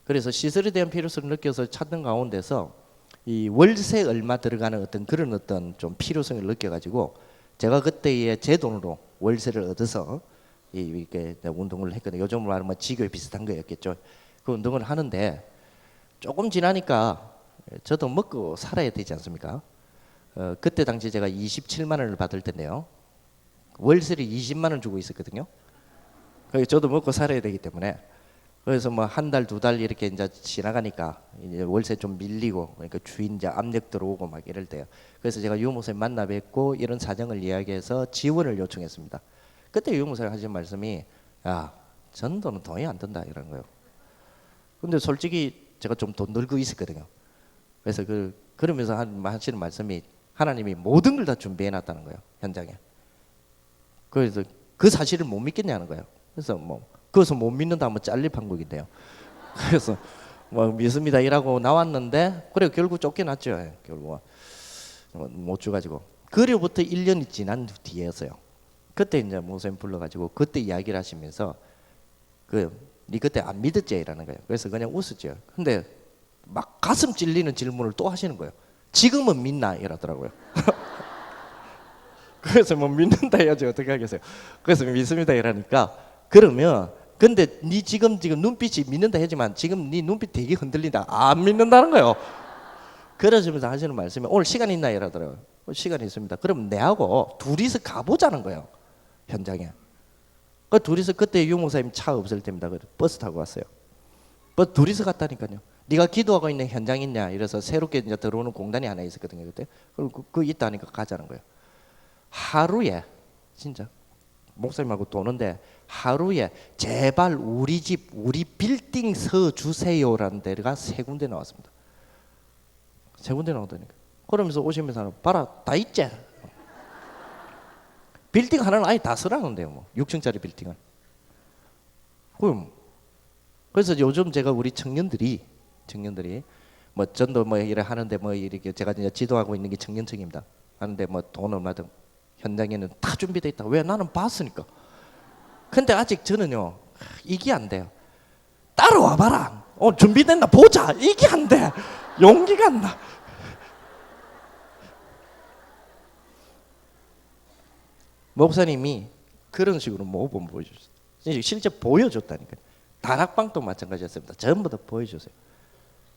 그래서 시설에 대한 필요성을 느껴서 찾는 가운데서 이 월세 얼마 들어가는 어떤 그런 어떤 좀 필요성을 느껴가지고 제가 그때의 제 돈으로 월세를 얻어서 이렇게 운동을 했거든요. 요즘으로 말하면 뭐 지교에 비슷한 거였겠죠. 그 운동을 하는데 조금 지나니까 저도 먹고 살아야 되지 않습니까? 그때 당시 제가 27만 원을 받을 텐데요. 월세를 20만 원 주고 있었거든요. 그래서 저도 먹고 살아야 되기 때문에 그래서 뭐 한 달, 두 달 이렇게 이제 지나가니까 이제 월세 좀 밀리고 그러니까 주인 이제 압력 들어오고 막 이럴 때요. 그래서 제가 유 목사님 만나 뵙고 이런 사정을 이야기해서 지원을 요청했습니다. 그때 유 목사님 하신 말씀이 야 전도는 돈이 안 든다 이런 거예요. 근데 솔직히 제가 좀 돈 늘고 있었거든요. 그래서 그러면서 하시는 말씀이 하나님이 모든 걸 다 준비해 놨다는 거예요. 현장에. 그래서 그 사실을 못 믿겠냐는 거예요. 그래서 그것을 못 믿는다 하면 잘릴 판국인데요. 그래서 믿습니다 이라고 나왔는데 그래 결국 쫓겨났죠. 결국 못 줘가지고 그로부터 1년이 지난 뒤에서요. 그때 이제 목사님 불러가지고 그때 이야기를 하시면서 니 그때 안 믿었지 이라는 거예요. 그래서 그냥 웃었죠. 근데 막 가슴 찔리는 질문을 또 하시는 거예요. 지금은 믿나 이러더라고요. 그래서 믿는다 해야지 어떻게 하겠어요. 그래서 믿습니다 이러니까 그러면 근데 니 지금 눈빛이 믿는다 하지만 지금 니 눈빛 되게 흔들린다. 안 믿는다는 거예요. 그러시면서 하시는 말씀이 오늘 시간 있나 이러더라고요. 시간이 있습니다. 그럼 내하고 둘이서 가보자는 거예요. 현장에. 그 둘이서 그때 유 목사님 차 없을 때입니다. 버스 타고 왔어요. 둘이서 갔다니까요. 네가 기도하고 있는 현장 있냐? 이래서 새롭게 이제 들어오는 공단이 하나 있었거든요. 그때 그 있다니까 가자는 거예요. 하루에 진짜 목사님하고 도는데 하루에 제발 우리 집 우리 빌딩 서 주세요라는 데가 3군데 나왔습니다. 3군데 나오다니까. 그러면서 오시면서 봐라 다 있지. 빌딩 하나는 아예 다 서라는데요. 6층짜리 빌딩은. 그래서 요즘 제가 우리 청년들이 전도 이래 하는데 이렇게 제가 이제 지도하고 있는 게 청년청입니다. 하는데 돈 얼마든 현장에는 다 준비되어 있다. 왜? 나는 봤으니까. 근데 아직 저는요 이게 안 돼요. 따라와 봐라. 준비됐나 보자. 이게 안 돼. 용기가 안 나. 목사님이 그런 식으로 모범 보여줬어요. 실제 보여줬다니까요. 다락방도 마찬가지였습니다. 전부 다 보여줬어요.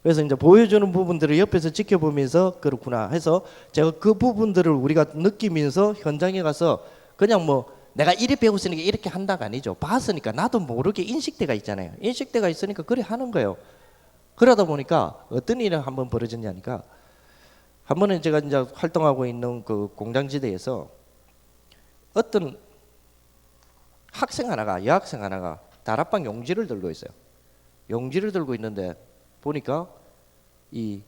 그래서 이제 보여주는 부분들을 옆에서 지켜보면서 그렇구나 해서 제가 그 부분들을 우리가 느끼면서 현장에 가서 그냥 내가 이리 배웠으니까 이렇게 한다가 아니죠. 봤으니까 나도 모르게 인식대가 있잖아요. 인식대가 있으니까 그래 하는 거예요. 그러다 보니까 어떤 일이 한번 벌어졌냐니까 한 번은 제가 이제 활동하고 있는 그 공장지대에서 어떤 여학생 하나가 다락방 용지를 들고 있어요. 용지를 들고 있는데 보니까 이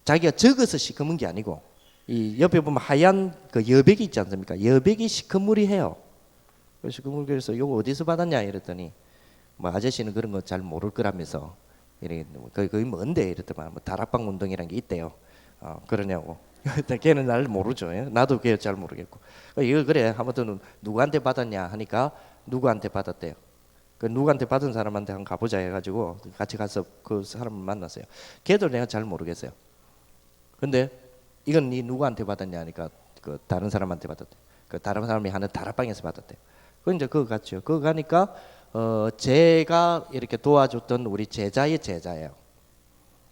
자기가 적어서 시커먼 게 아니고 이 옆에 보면 하얀 그 여백이 있지 않습니까? 여백이 시커물이해요. 그래서 이거 어디서 받았냐 이랬더니 아저씨는 그런 거 잘 모를 거라면서 이래 그게 뭔데 이랬더만 다락방 운동이란 게 있대요. 그러냐고. 걔는 날 모르죠. 나도 걔 잘 모르겠고. 이거 그래 아무튼 누구한테 받았냐 하니까 누구한테 받았대요. 그 누구한테 받은 사람한테 한번 가보자 해가지고 같이 가서 그 사람을 만났어요. 걔도 내가 잘 모르겠어요. 근데 이건 네 누구한테 받았냐 하니까 그 다른 사람한테 받았대. 그 다른 사람이 하는 다락방에서 받았대. 그 이제 그거 갔죠. 그거 가니까 제가 이렇게 도와줬던 우리 제자의 제자예요.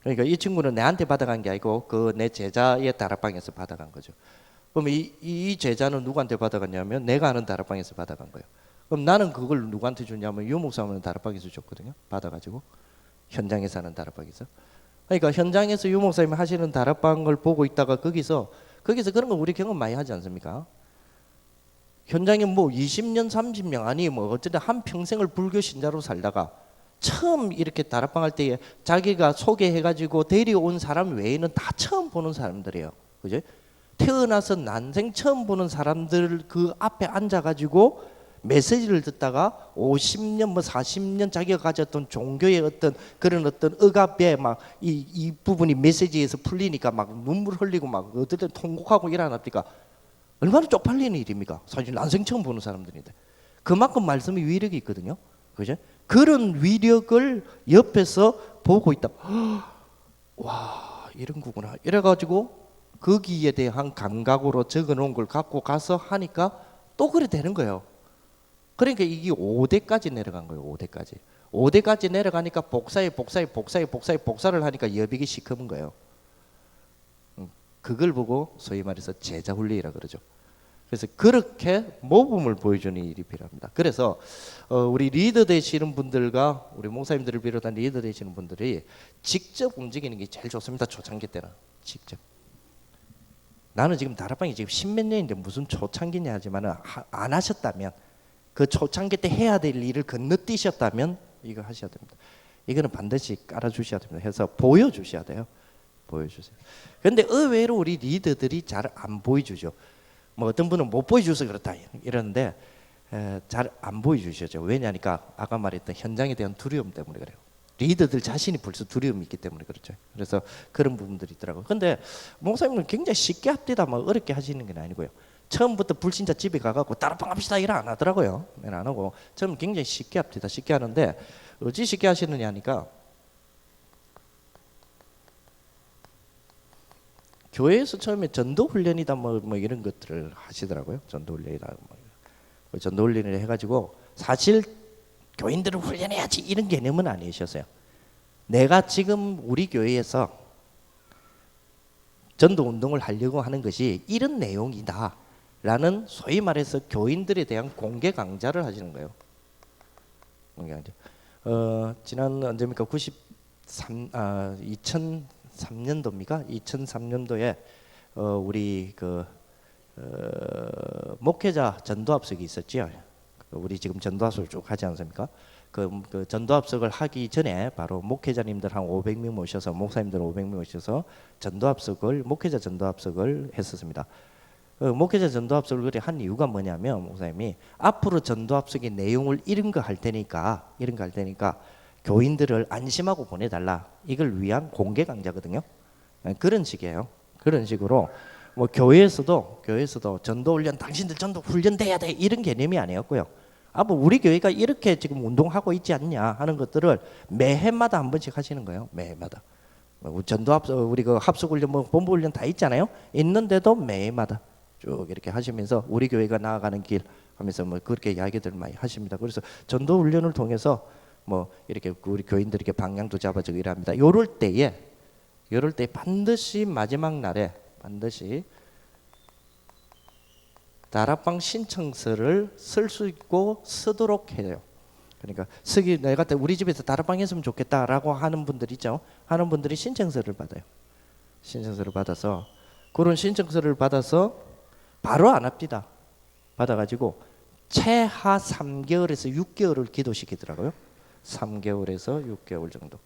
그러니까 이 친구는 내한테 받아간 게 아니고 그 내 제자의 다락방에서 받아간 거죠. 그럼 이 제자는 누구한테 받아갔냐면 내가 아는 다락방에서 받아간 거예요. 그럼 나는 그걸 누구한테 줬냐면 유목사는 다락방에서 줬거든요. 받아가지고 현장에서 하는 다락방에서. 그러니까 현장에서 유목사님이 하시는 다락방을 보고 있다가 거기서 그런 거 우리 경험 많이 하지 않습니까? 현장에 뭐 20년 30년 아니 뭐 어쨌든 한 평생을 불교 신자로 살다가 처음 이렇게 다락방 할 때에 자기가 소개해가지고 데려온 사람 외에는 다 처음 보는 사람들이에요. 그죠? 태어나서 난생 처음 보는 사람들 그 앞에 앉아가지고 메시지를 듣다가 50년 뭐 40년 자기가 가졌던 종교의 어떤 그런 어떤 억압에 막 이 부분이 메시지에서 풀리니까 막 눈물 흘리고 막 어떨 때 통곡하고 일어납니까? 얼마나 쪽팔리는 일입니까? 사실 난생 처음 보는 사람들인데 그만큼 말씀의 위력이 있거든요. 그죠? 그런 위력을 옆에서 보고 있다. 와 이런 거구나. 이래가지고 거기에 대한 감각으로 적어놓은 걸 갖고 가서 하니까 또 그래 되는 거예요. 그러니까 이게 5대까지 내려간 거예요. 5대까지. 5대까지 내려가니까 복사를 하니까 여백이 시커먼 거예요. 그걸 보고 소위 말해서 제자 훈련이라 그러죠. 그래서 그렇게 모범을 보여주는 일이 필요합니다. 그래서 우리 리더 되시는 분들과 우리 목사님들을 비롯한 리더 되시는 분들이 직접 움직이는 게 제일 좋습니다. 초창기 때는 직접. 나는 지금 다락방이 지금 10몇 년인데 무슨 초창기냐 하지만 안 하셨다면 그 초창기 때 해야 될 일을 건너뛰셨다면 이거 하셔야 됩니다. 이거는 반드시 깔아주셔야 됩니다. 해서 보여주셔야 돼요. 보여주세요. 그런데 의외로 우리 리더들이 잘 안 보여주죠. 뭐 어떤 분은 못 보여줘서 그렇다 이러는데 잘 안 보여주시죠. 왜냐니까 아까 말했던 현장에 대한 두려움 때문에 그래요. 리더들 자신이 벌써 두려움이 있기 때문에 그렇죠. 그래서 그런 부분들이 있더라고요. 근데 목사님은 굉장히 쉽게 합디다 뭐 어렵게 하시는 게 아니고요. 처음부터 불신자 집에 가갖고 다락방 합시다 이래 안 하더라고요. 안 하고 저는 굉장히 쉽게 합디다 쉽게 하는데 어찌 쉽게 하시느냐 하니까 교회에서 처음에 전도 훈련이다 뭐 이런 것들을 하시더라고요. 전도 훈련이다 뭐 전도 훈련을 해가지고 사실 교인들을 훈련해야지 이런 개념은 아니셨어요. 내가 지금 우리 교회에서 전도 운동을 하려고 하는 것이 이런 내용이다 라는 소위 말해서 교인들에 대한 공개 강좌를 하시는 거예요. 공개 강좌. 지난 언제입니까? 2003년도입니까? 2003년도에 우리 목회자 전도합석이 있었지요. 우리 지금 전도합석을 쭉 하지 않습니까? 그 전도합석을 하기 전에 바로 목회자님들 한 500명 모셔서 목사님들 500명 모셔서 목회자 전도합석을 했었습니다. 목회자 전도합석을 그렇게 한 이유가 뭐냐면 목사님이 앞으로 전도합석의 내용을 이런 거 할 테니까 교인들을 안심하고 보내달라 이걸 위한 공개 강좌거든요. 그런 식이에요. 그런 식으로 뭐 교회에서도 전도 훈련 당신들 전도 훈련돼야 돼 이런 개념이 아니었고요. 뭐 우리 교회가 이렇게 지금 운동하고 있지 않냐 하는 것들을 매해마다 한 번씩 하시는 거예요. 매해마다. 전도 우리 그 합숙 훈련 뭐 본부 훈련 다 있잖아요. 있는데도 매해마다 쭉 이렇게 하시면서 우리 교회가 나아가는 길 하면서 뭐 그렇게 이야기들 많이 하십니다. 그래서 전도 훈련을 통해서 뭐 이렇게 우리 교인들에게 방향도 잡아주고 이랍니다. 요럴 때 반드시 마지막 날에 반드시 다락방 신청서를 쓸 수 있고 쓰도록 해요. 그러니까 내가 우리 집에서 다락방 했으면 좋겠다라고 하는 분들 있죠. 하는 분들이 신청서를 받아요. 신청서를 받아서 그런 신청서를 받아서 바로 안 합니다. 받아가지고 최하 3개월에서 6개월을 기도시키더라고요. 3개월에서 6개월 정도.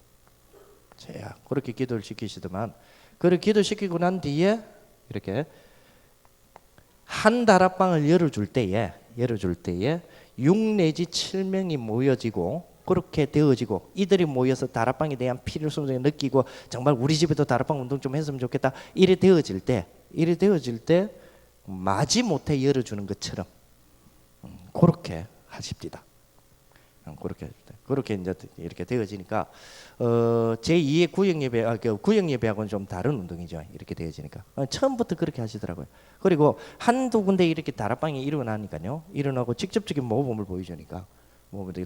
최하 그렇게 기도를 시키시더만 그렇게 기도시키고 난 뒤에 이렇게 한 다락방을 열어줄 때에 6 내지 7명이 모여지고 그렇게 되어지고 이들이 모여서 다락방에 대한 필요성을 느끼고 정말 우리 집에도 다락방 운동 좀 했으면 좋겠다 이래 되어질 때 마지못해 열어주는 것처럼 그렇게 하십니다. 그렇게 이제 이렇게 되어지니까 제2의 구역예배하고는 좀 다른 운동이죠. 이렇게 되어지니까 처음부터 그렇게 하시더라고요. 그리고 한두 군데 이렇게 다락방이 일어나니까요. 일어나고 직접적인 모범을 보여주니까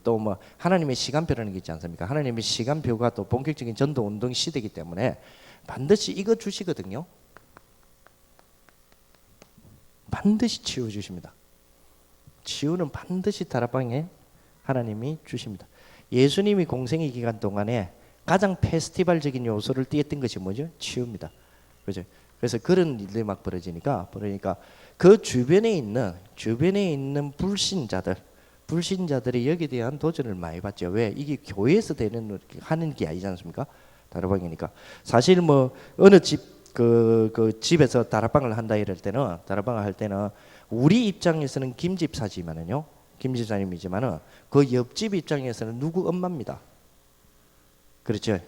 또 뭐 하나님의 시간표라는 게 있지 않습니까? 하나님의 시간표가 또 본격적인 전도 운동 시대이기 때문에 반드시 이거 주시거든요. 반드시 치유 주십니다. 치유는 반드시 다락방에 하나님이 주십니다. 예수님이 공생의 기간 동안에 가장 페스티벌적인 요소를 띄었던 것이 뭐죠? 치유입니다. 그죠? 그래서 그런 일들이 막 벌어지니까 그 주변에 있는 불신자들이 여기에 대한 도전을 많이 받죠. 왜? 이게 교회에서 하는 게 아니지 않습니까? 다락방이니까. 사실 뭐 어느 집에서 다락방을 한다 이럴 때는, 다락방을 할 때는 우리 입장에서는 김집사님이지만은 그 옆집 입장에서는 누구 엄마입니다. 그렇죠?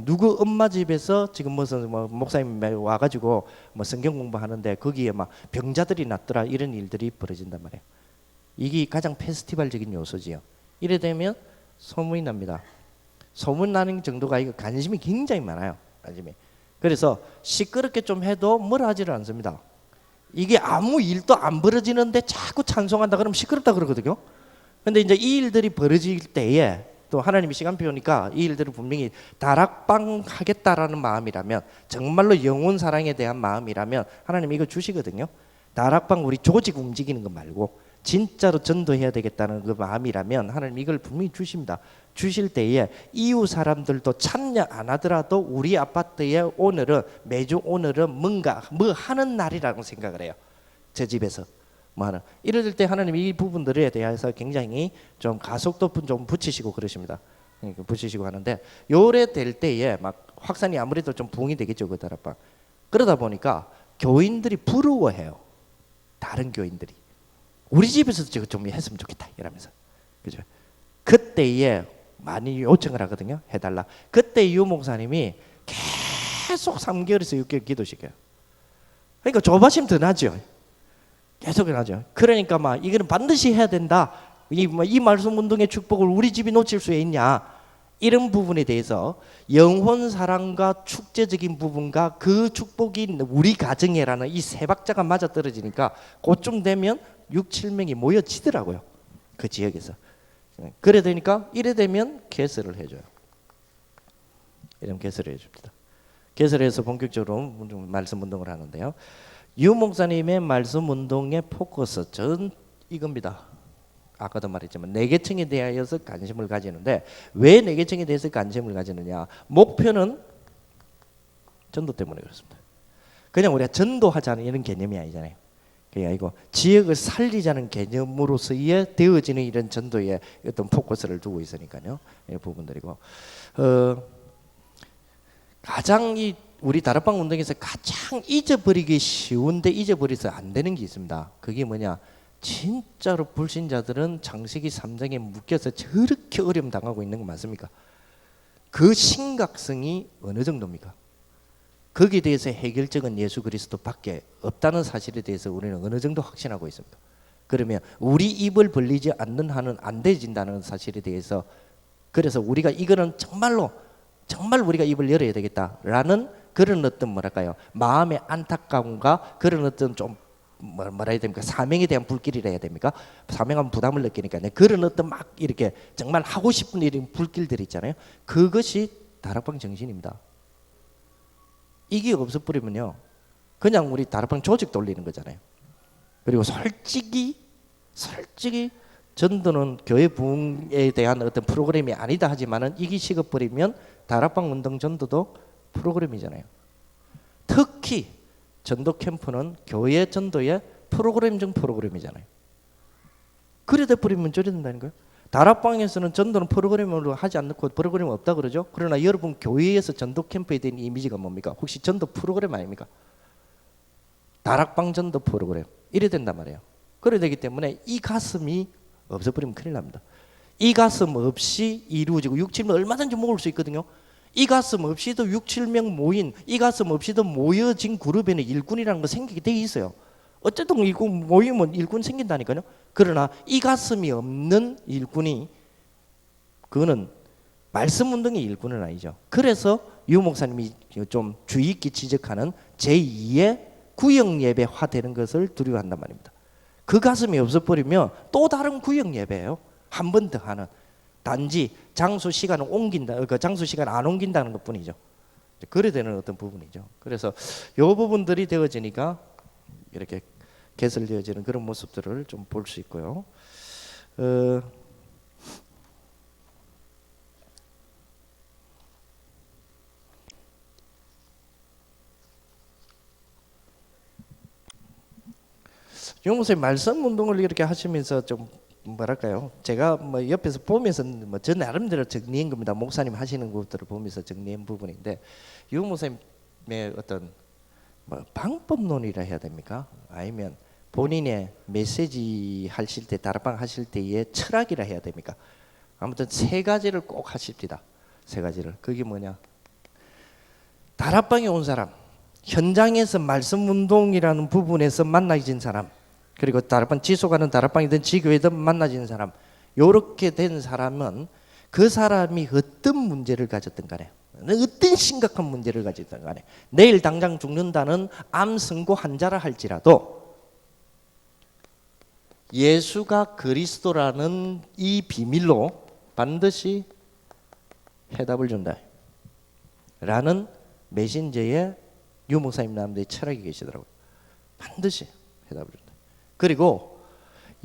누구 엄마 집에서 지금 무슨 뭐 목사님 와가지고 뭐 성경 공부하는데 거기에 막 병자들이 났더라 이런 일들이 벌어진단 말이에요. 이게 가장 페스티벌적인 요소지요. 이래 되면 소문이 납니다. 소문 나는 정도가 이거 관심이 굉장히 많아요. 관심이. 그래서 시끄럽게 좀 해도 뭐라 하지를 않습니다. 이게 아무 일도 안 벌어지는데 자꾸 찬송한다 그러면 시끄럽다 그러거든요. 근데 이제 이 일들이 벌어질 때에 또 하나님이 시간표니까 이 일들을 분명히 다락방 하겠다라는 마음이라면, 정말로 영혼 사랑에 대한 마음이라면 하나님이 이거 주시거든요. 다락방 우리 조직 움직이는 거 말고 진짜로 전도해야 되겠다는 그 마음이라면 하나님 이걸 분명히 주십니다. 주실 때에 이웃 사람들도 참여 안 하더라도 우리 아파트에 매주 오늘은 뭔가 뭐 하는 날이라고 생각을 해요. 제 집에서 뭐 하는. 이럴 때 하나님 이 부분들에 대해서 굉장히 좀 가속도 좀 붙이시고 그러십니다. 붙이시고 하는데 요래 될 때에 막 확산이 아무래도 좀 부흥이 되겠죠, 그 다락방. 그러다 보니까 교인들이 부러워해요. 다른 교인들이. 우리 집에서 저거 좀 했으면 좋겠다 이러면서. 그죠? 그때에 많이 요청을 하거든요. 해달라. 그때 유 목사님이 계속 3개월에서 6개월 기도시켜요. 그러니까 조바심 더 나죠. 계속 나죠. 그러니까 막 이거는 반드시 해야 된다. 이 말씀 운동의 축복을 우리 집이 놓칠 수 있냐? 이런 부분에 대해서 영혼 사랑과 축제적인 부분과 그 축복이 우리 가정에라는 이 세 박자가 맞아 떨어지니까 그쯤 되면 6, 7명이 모여지더라고요. 그 지역에서. 그래 되니까 이래 되면 개설을 해줘요. 이러면 개설을 해줍니다. 개설해서 본격적으로 말씀 운동을 하는데요. 유 목사님의 말씀 운동의 포커스 전 이겁니다. 아까도 말했지만 내계층에 대하여서 관심을 가지는데 왜 내계층에 대해서 관심을 가지느냐? 목표는 전도 때문에 그렇습니다. 그냥 우리가 전도하자는 이런 개념이 아니잖아요. 그게 아니고 지역을 살리자는 개념으로서의 되어지는 이런 전도에 어떤 포커스를 두고 있으니까요. 이 부분들이고 가장 우리 다락방 운동에서 가장 잊어버리기 쉬운데 잊어버려서 안 되는 게 있습니다. 그게 뭐냐? 진짜로 불신자들은 창세기 3장에 묶여서 저렇게 어려움 당하고 있는 거 맞습니까? 그 심각성이 어느 정도입니까? 거기에 대해서 해결책은 예수 그리스도밖에 없다는 사실에 대해서 우리는 어느 정도 확신하고 있습니다. 그러면 우리 입을 벌리지 않는 한은 안 되진다는 사실에 대해서, 그래서 우리가 이거는 정말 우리가 입을 열어야 되겠다라는 그런 어떤 뭐랄까요, 마음의 안타까움과 그런 어떤 좀 뭐라 해야 됩니까? 사명에 대한 불길이라 해야 됩니까? 사명하면 부담을 느끼니까요. 그런 어떤 막 이렇게 정말 하고 싶은 이런 불길들 있잖아요. 그것이 다락방 정신입니다. 이게 없어버리면요, 그냥 우리 다락방 조직 돌리는 거잖아요. 그리고 솔직히 전도는 교회 부흥에 대한 어떤 프로그램이 아니다 하지만은 이게 식어버리면 다락방 운동 전도도 프로그램이잖아요. 특히 전도 캠프는 교회 전도의 프로그램 중 프로그램이잖아요. 그래 돼버리면 저래 된다는 거예요. 다락방에서는 전도는 프로그램으로 하지 않고 프로그램 없다 그러죠. 그러나 여러분 교회에서 전도 캠프에 대한 이미지가 뭡니까? 혹시 전도 프로그램 아닙니까? 다락방 전도 프로그램 이래 된단 말이에요. 그래 되기 때문에 이 가슴이 없어버리면 큰일 납니다. 이 가슴 없이 이루어지고 6, 7명 얼마든지 모을 수 있거든요. 이 가슴 없이도 6, 7명 모인, 이 가슴 없이도 모여진 그룹에는 일꾼이라는 거 생기게 돼 있어요. 어쨌든 일꾼 모이면 일꾼 생긴다니까요. 그러나 이 가슴이 없는 일꾼이, 그거는 말씀 운동의 일꾼은 아니죠. 그래서 유 목사님이 좀 주의 깊게 지적하는 제2의 구역 예배화 되는 것을 두려워한단 말입니다. 그 가슴이 없어버리면 또 다른 구역 예배예요. 한 번 더 하는. 단지 장소 시간을 옮긴다, 그 장소 시간 안 옮긴다는 것뿐이죠. 그래 되는 어떤 부분이죠. 그래서 이 부분들이 되어지니까 이렇게 개설되어지는 그런 모습들을 좀 볼 수 있고요. 유목사님 말씀 운동을 이렇게 하시면서 좀 뭐랄까요? 제가 뭐 옆에서 보면서 뭐 저 나름대로 정리한 겁니다. 목사님 하시는 것들을 보면서 정리한 부분인데 유목사님의 어떤 뭐 방법론이라 해야 됩니까? 아니면 본인의 메시지 하실 때 다락방 하실 때의 철학이라 해야 됩니까? 아무튼 세 가지를 꼭 하십니다. 세 가지를. 그게 뭐냐? 다락방에 온 사람, 현장에서 말씀 운동이라는 부분에서 만나진 사람, 그리고 다락방 지속하는 다락방이든 지교회든 만나진 사람, 요렇게 된 사람은 그 사람이 어떤 문제를 가졌든 간에, 어떤 심각한 문제를 가졌든 간에, 내일 당장 죽는다는 암 선고 환자라 할지라도 예수가 그리스도라는 이 비밀로 반드시 해답을 준다 라는 메신저의 유목사님 나름대로의 철학이 계시더라고요. 반드시 해답을 준다. 그리고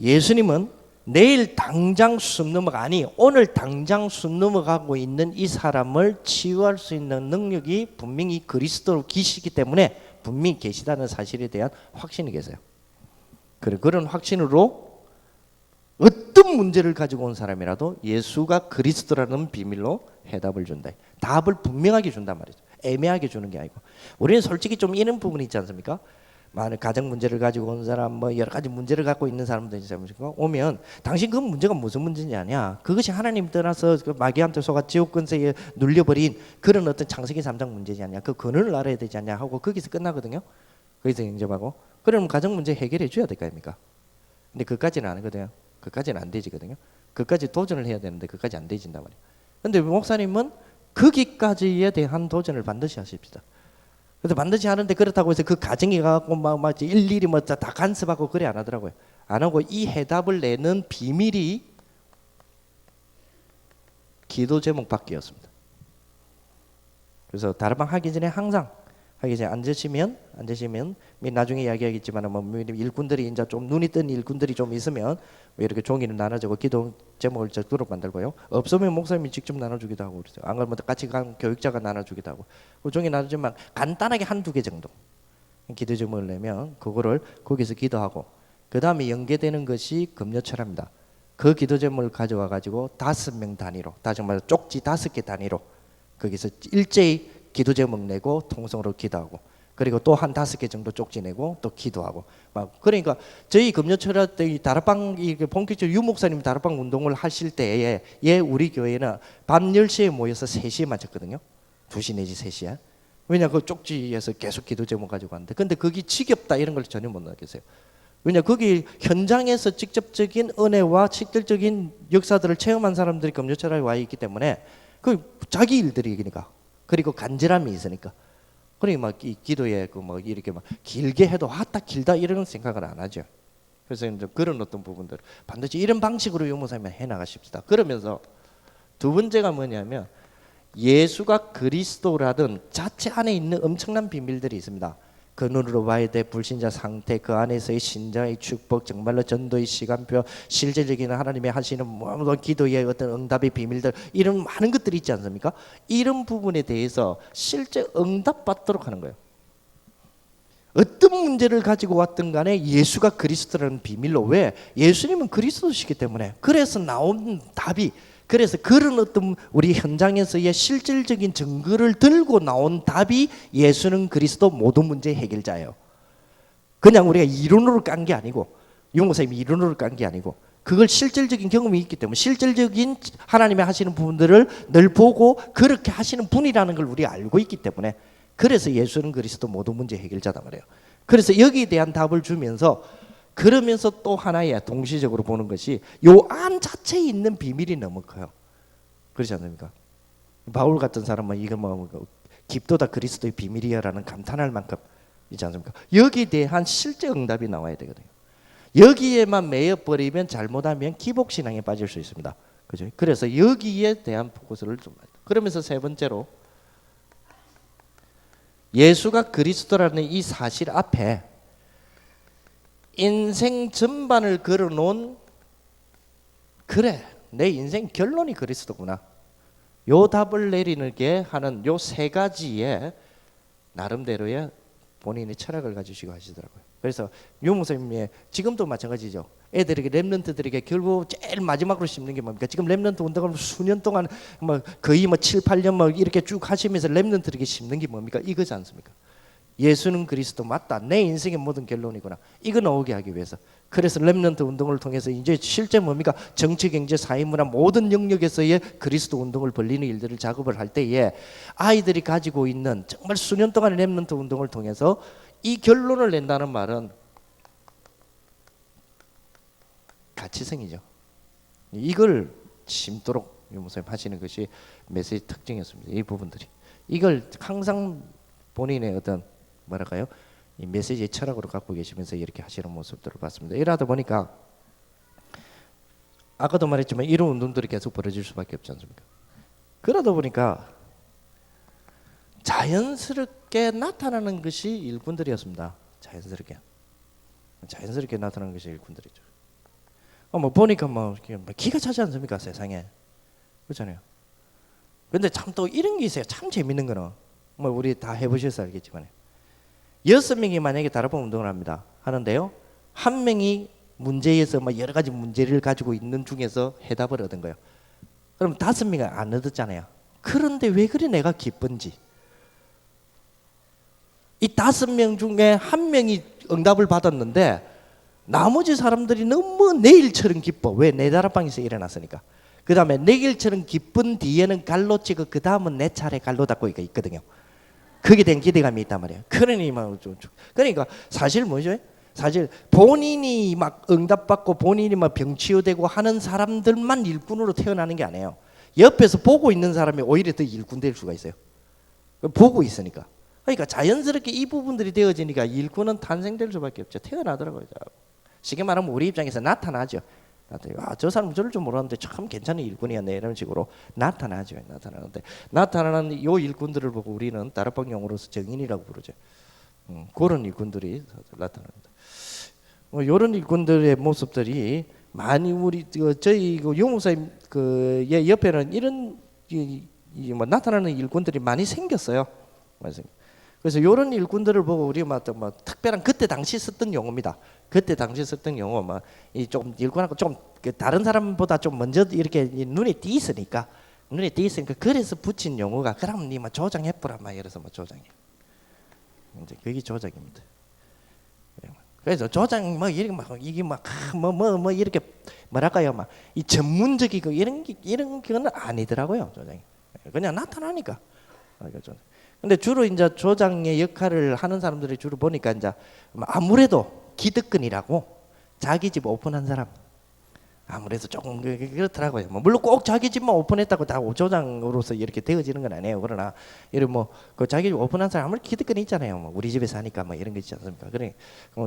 예수님은 내일 당장 숨 넘어가, 아니 오늘 당장 숨 넘어가고 있는 이 사람을 치유할 수 있는 능력이 분명히 그리스도로 계시기 때문에 분명히 계시다는 사실에 대한 확신이 계세요. 그런 확신으로 어떤 문제를 가지고 온 사람이라도 예수가 그리스도라는 비밀로 해답을 준다. 답을 분명하게 준단 말이죠. 애매하게 주는 게 아니고. 우리는 솔직히 좀 이런 부분이 있지 않습니까? 많은 가정 문제를 가지고 온 사람, 뭐 여러 가지 문제를 갖고 있는 사람들 있지 않습니까? 오면 당신 그 문제가 무슨 문제냐 아니야. 그것이 하나님 떠나서 그 마귀한테 속아 지옥 권세에 눌려버린 그런 어떤 창세기 3장 문제지 않냐. 그 근원을 알아야 되지 않냐 하고 거기서 끝나거든요. 거기서 영접하고. 그러면 가정 문제 해결해 줘야 될 거 아닙니까? 근데 그까지는 안 하거든요. 그까지는 안 되지거든요. 그까지 도전을 해야 되는데 그까지 안 되진단 말이에요. 근데 목사님은 거기까지에 대한 도전을 반드시 하십시다. 그래서 반드시 하는데 그렇다고 해서 그 가정이 갖고 막 일일이 뭐 다 간섭하고 그래 안 하더라고요. 안 하고 이 해답을 내는 비밀이 기도 제목 바뀌었습니다. 그래서 다락방 하기 전에 항상 하기 전에 앉으시면 나중에 이야기하겠지만 뭐 일꾼들이 이제 좀 눈이 뜬 일꾼들이 좀 있으면 이렇게 종이를 나눠주고 기도 제목을 적도록 만들고요. 없으면 목사님이 직접 나눠주기도 하고 그러죠. 안 그러면 같이 간 교육자가 나눠주기도 하고. 그 종이 나눠주면 간단하게 한두 개 정도 기도 제목을 내면 그거를 거기서 기도하고 그 다음에 연계되는 것이 금요철합니다. 그 기도 제목을 가져와 가지고 5명 단위로, 다시 말해서 쪽지 5개 단위로 거기서 일제히 기도 제목 내고 통성으로 기도하고 그리고 또 한 5개 정도 쪽지 내고 또 기도하고 막 그러니까 저희 금요철학 때 다락방 본격적으로 유목사님 다락방 운동을 하실 때에 우리 교회는 밤 10시에 모여서 3시에 마쳤거든요. 2시 내지 3시에. 왜냐 그 쪽지에서 계속 기도 제목 가지고 왔는데 근데 그게 지겹다 이런 걸 전혀 못 느꼈어요. 왜냐 거기 현장에서 직접적인 은혜와 실질적인 역사들을 체험한 사람들이 금요철학에 와 있기 때문에 그 자기 일들이니까 그리고 간절함이 있으니까 그러니 막 기도에 그 뭐 이렇게 막 길게 해도 딱 길다 이런 생각을 안 하죠. 그래서 이제 그런 어떤 부분들 반드시 이런 방식으로 유목사님 해 나가십시다. 그러면서 두 번째가 뭐냐면 예수가 그리스도라든 자체 안에 있는 엄청난 비밀들이 있습니다. 그 눈으로 봐야 돼 불신자 상태, 그 안에서의 신자의 축복, 정말로 전도의 시간표, 실질적인 하나님의 하시는 모든 기도의 어떤 응답의 비밀들 이런 많은 것들이 있지 않습니까? 이런 부분에 대해서 실제 응답받도록 하는 거예요. 어떤 문제를 가지고 왔든 간에 예수가 그리스도라는 비밀로 왜? 예수님은 그리스도시기 때문에 그래서 나온 답이 그래서 그런 어떤 우리 현장에서의 실질적인 증거를 들고 나온 답이 예수는 그리스도 모든 문제 해결자예요. 그냥 우리가 이론으로 깐 게 아니고 유목사님이 이론으로 깐 게 아니고 그걸 실질적인 경험이 있기 때문에 실질적인 하나님의 하시는 부분들을 늘 보고 그렇게 하시는 분이라는 걸 우리가 알고 있기 때문에 그래서 예수는 그리스도 모든 문제 해결자단 말이에요. 그래서 여기에 대한 답을 주면서 그러면서 또 하나의 동시적으로 보는 것이 요 안 자체에 있는 비밀이 너무 커요. 그렇지 않습니까? 바울 같은 사람은 이거 뭐 깊도다 그리스도의 비밀이야라는 감탄할 만큼 있지 않습니까? 여기에 대한 실제 응답이 나와야 되거든요. 여기에만 매여 버리면 잘못하면 기복신앙에 빠질 수 있습니다. 그죠? 그래서 여기에 대한 포커스를 좀. 그러면서 세 번째로 예수가 그리스도라는 이 사실 앞에 인생 전반을 걸어놓은, 그래 내 인생 결론이 그리스도구나, 요 답을 내리게 하는 요 세 가지의 나름대로의 본인의 철학을 가지시고 하시더라고요. 그래서 유 목사님이 지금도 마찬가지죠. 애들에게, 렘넌트들에게 결국 제일 마지막으로 심는 게 뭡니까? 지금 렘넌트 운동을 수년 동안 뭐 거의 뭐 7, 8년 뭐 이렇게 쭉 하시면서 렘넌트들에게 심는 게 뭡니까? 이거지 않습니까? 예수는 그리스도 맞다, 내 인생의 모든 결론이구나, 이거 나오게 하기 위해서. 그래서 렘넌트 운동을 통해서 이제 실제 뭡니까? 정치, 경제, 사회, 문화 모든 영역에서의 그리스도 운동을 벌리는 일들을 작업을 할 때에 아이들이 가지고 있는 정말 수년 동안의 렘넌트 운동을 통해서 이 결론을 낸다는 말은 가치성이죠. 이걸 심도록 유 목사님 하시는 것이 메시지 특징이었습니다. 이 부분들이 이걸 항상 본인의 어떤 뭐랄까요, 이 메시지의 철학으로 갖고 계시면서 이렇게 하시는 모습들을 봤습니다. 이러다 보니까 아까도 말했지만 이런 운동들이 계속 벌어질 수밖에 없지 않습니까? 그러다 보니까 자연스럽게 나타나는 것이 일꾼들이었습니다. 자연스럽게 나타나는 것이 일꾼들이죠. 뭐 보니까 뭐 기가 차지 않습니까, 세상에. 그렇잖아요. 근데 참 또 이런 게 있어요. 참 재밌는 거는 뭐 우리 다 해보셔서 알겠지만 6명이 만약에 다락방 운동을 하는데요, 한 명이 문제에서 뭐 여러 가지 문제를 가지고 있는 중에서 해답을 얻은 거예요. 그럼 5명이 안 얻었잖아요. 그런데 왜 그리 내가 기쁜지, 이 5명 중에 1명이 응답을 받았는데 나머지 사람들이 너무 내일처럼 기뻐. 왜? 내 다락방에서 일어났으니까. 그 다음에 내일처럼 기쁜 뒤에는 갈로 치고 그 다음은 내 차례 갈로 닦고 있거든요. 그게 된 기대감이 있단 말이에요. 그러니까 사실 뭐죠? 사실 본인이 막 응답받고 본인이 막 병치유되고 하는 사람들만 일꾼으로 태어나는 게 아니에요. 옆에서 보고 있는 사람이 오히려 더 일꾼 될 수가 있어요. 보고 있으니까. 그러니까 자연스럽게 이 부분들이 되어지니까 일꾼은 탄생될 수밖에 없죠. 태어나더라고요. 쉽게 말하면 우리 입장에서 나타나죠. 저 사람은 저럴 줄 몰랐는데 참 괜찮은 일꾼이었네, 이런 식으로 나타나죠. 나타나는데 나타나는 요 일꾼들을 보고 우리는 다락방 용어로서 정인이라고 부르죠. 그런 일꾼들이 나타납니다. 이런 일꾼들의 모습들이 많이 우리 저희 유 목사님 그 옆에는 이런 뭐 나타나는 일꾼들이 많이 생겼어요. 그래서 이런 일꾼들을 보고 우리 뭐 특별한 그때 당시 썼던 용어입니다. 그때 당시 썼던 용어 좀 일꾼하고 좀 다른 사람보다 좀 먼저 이렇게 눈에 띄있으니까 그래서 붙인 용어가 그럼 니 뭐 조장해보라 막 이래서 뭐 조장해. 이제 그게 조장입니다. 그래서 조장 뭐 이렇게 막 이게 막 뭐 이렇게 뭐랄까요, 막 이 전문적이고 이런 거는 아니더라고요. 조장이 그냥 나타나니까. 근데 주로 이제 조장의 역할을 하는 사람들이 주로 보니까 이제 아무래도 기득권이라고 자기 집 오픈한 사람, 아무래도 조금 그렇더라고요. 물론 꼭 자기 집만 오픈했다고 다 조장으로서 이렇게 되어지는 건 아니에요. 그러나 이런 그 자기 집 오픈한 사람 아무래도 기득권이 있잖아요. 우리 집에 사니까 이런 거 있지 않습니까? 그래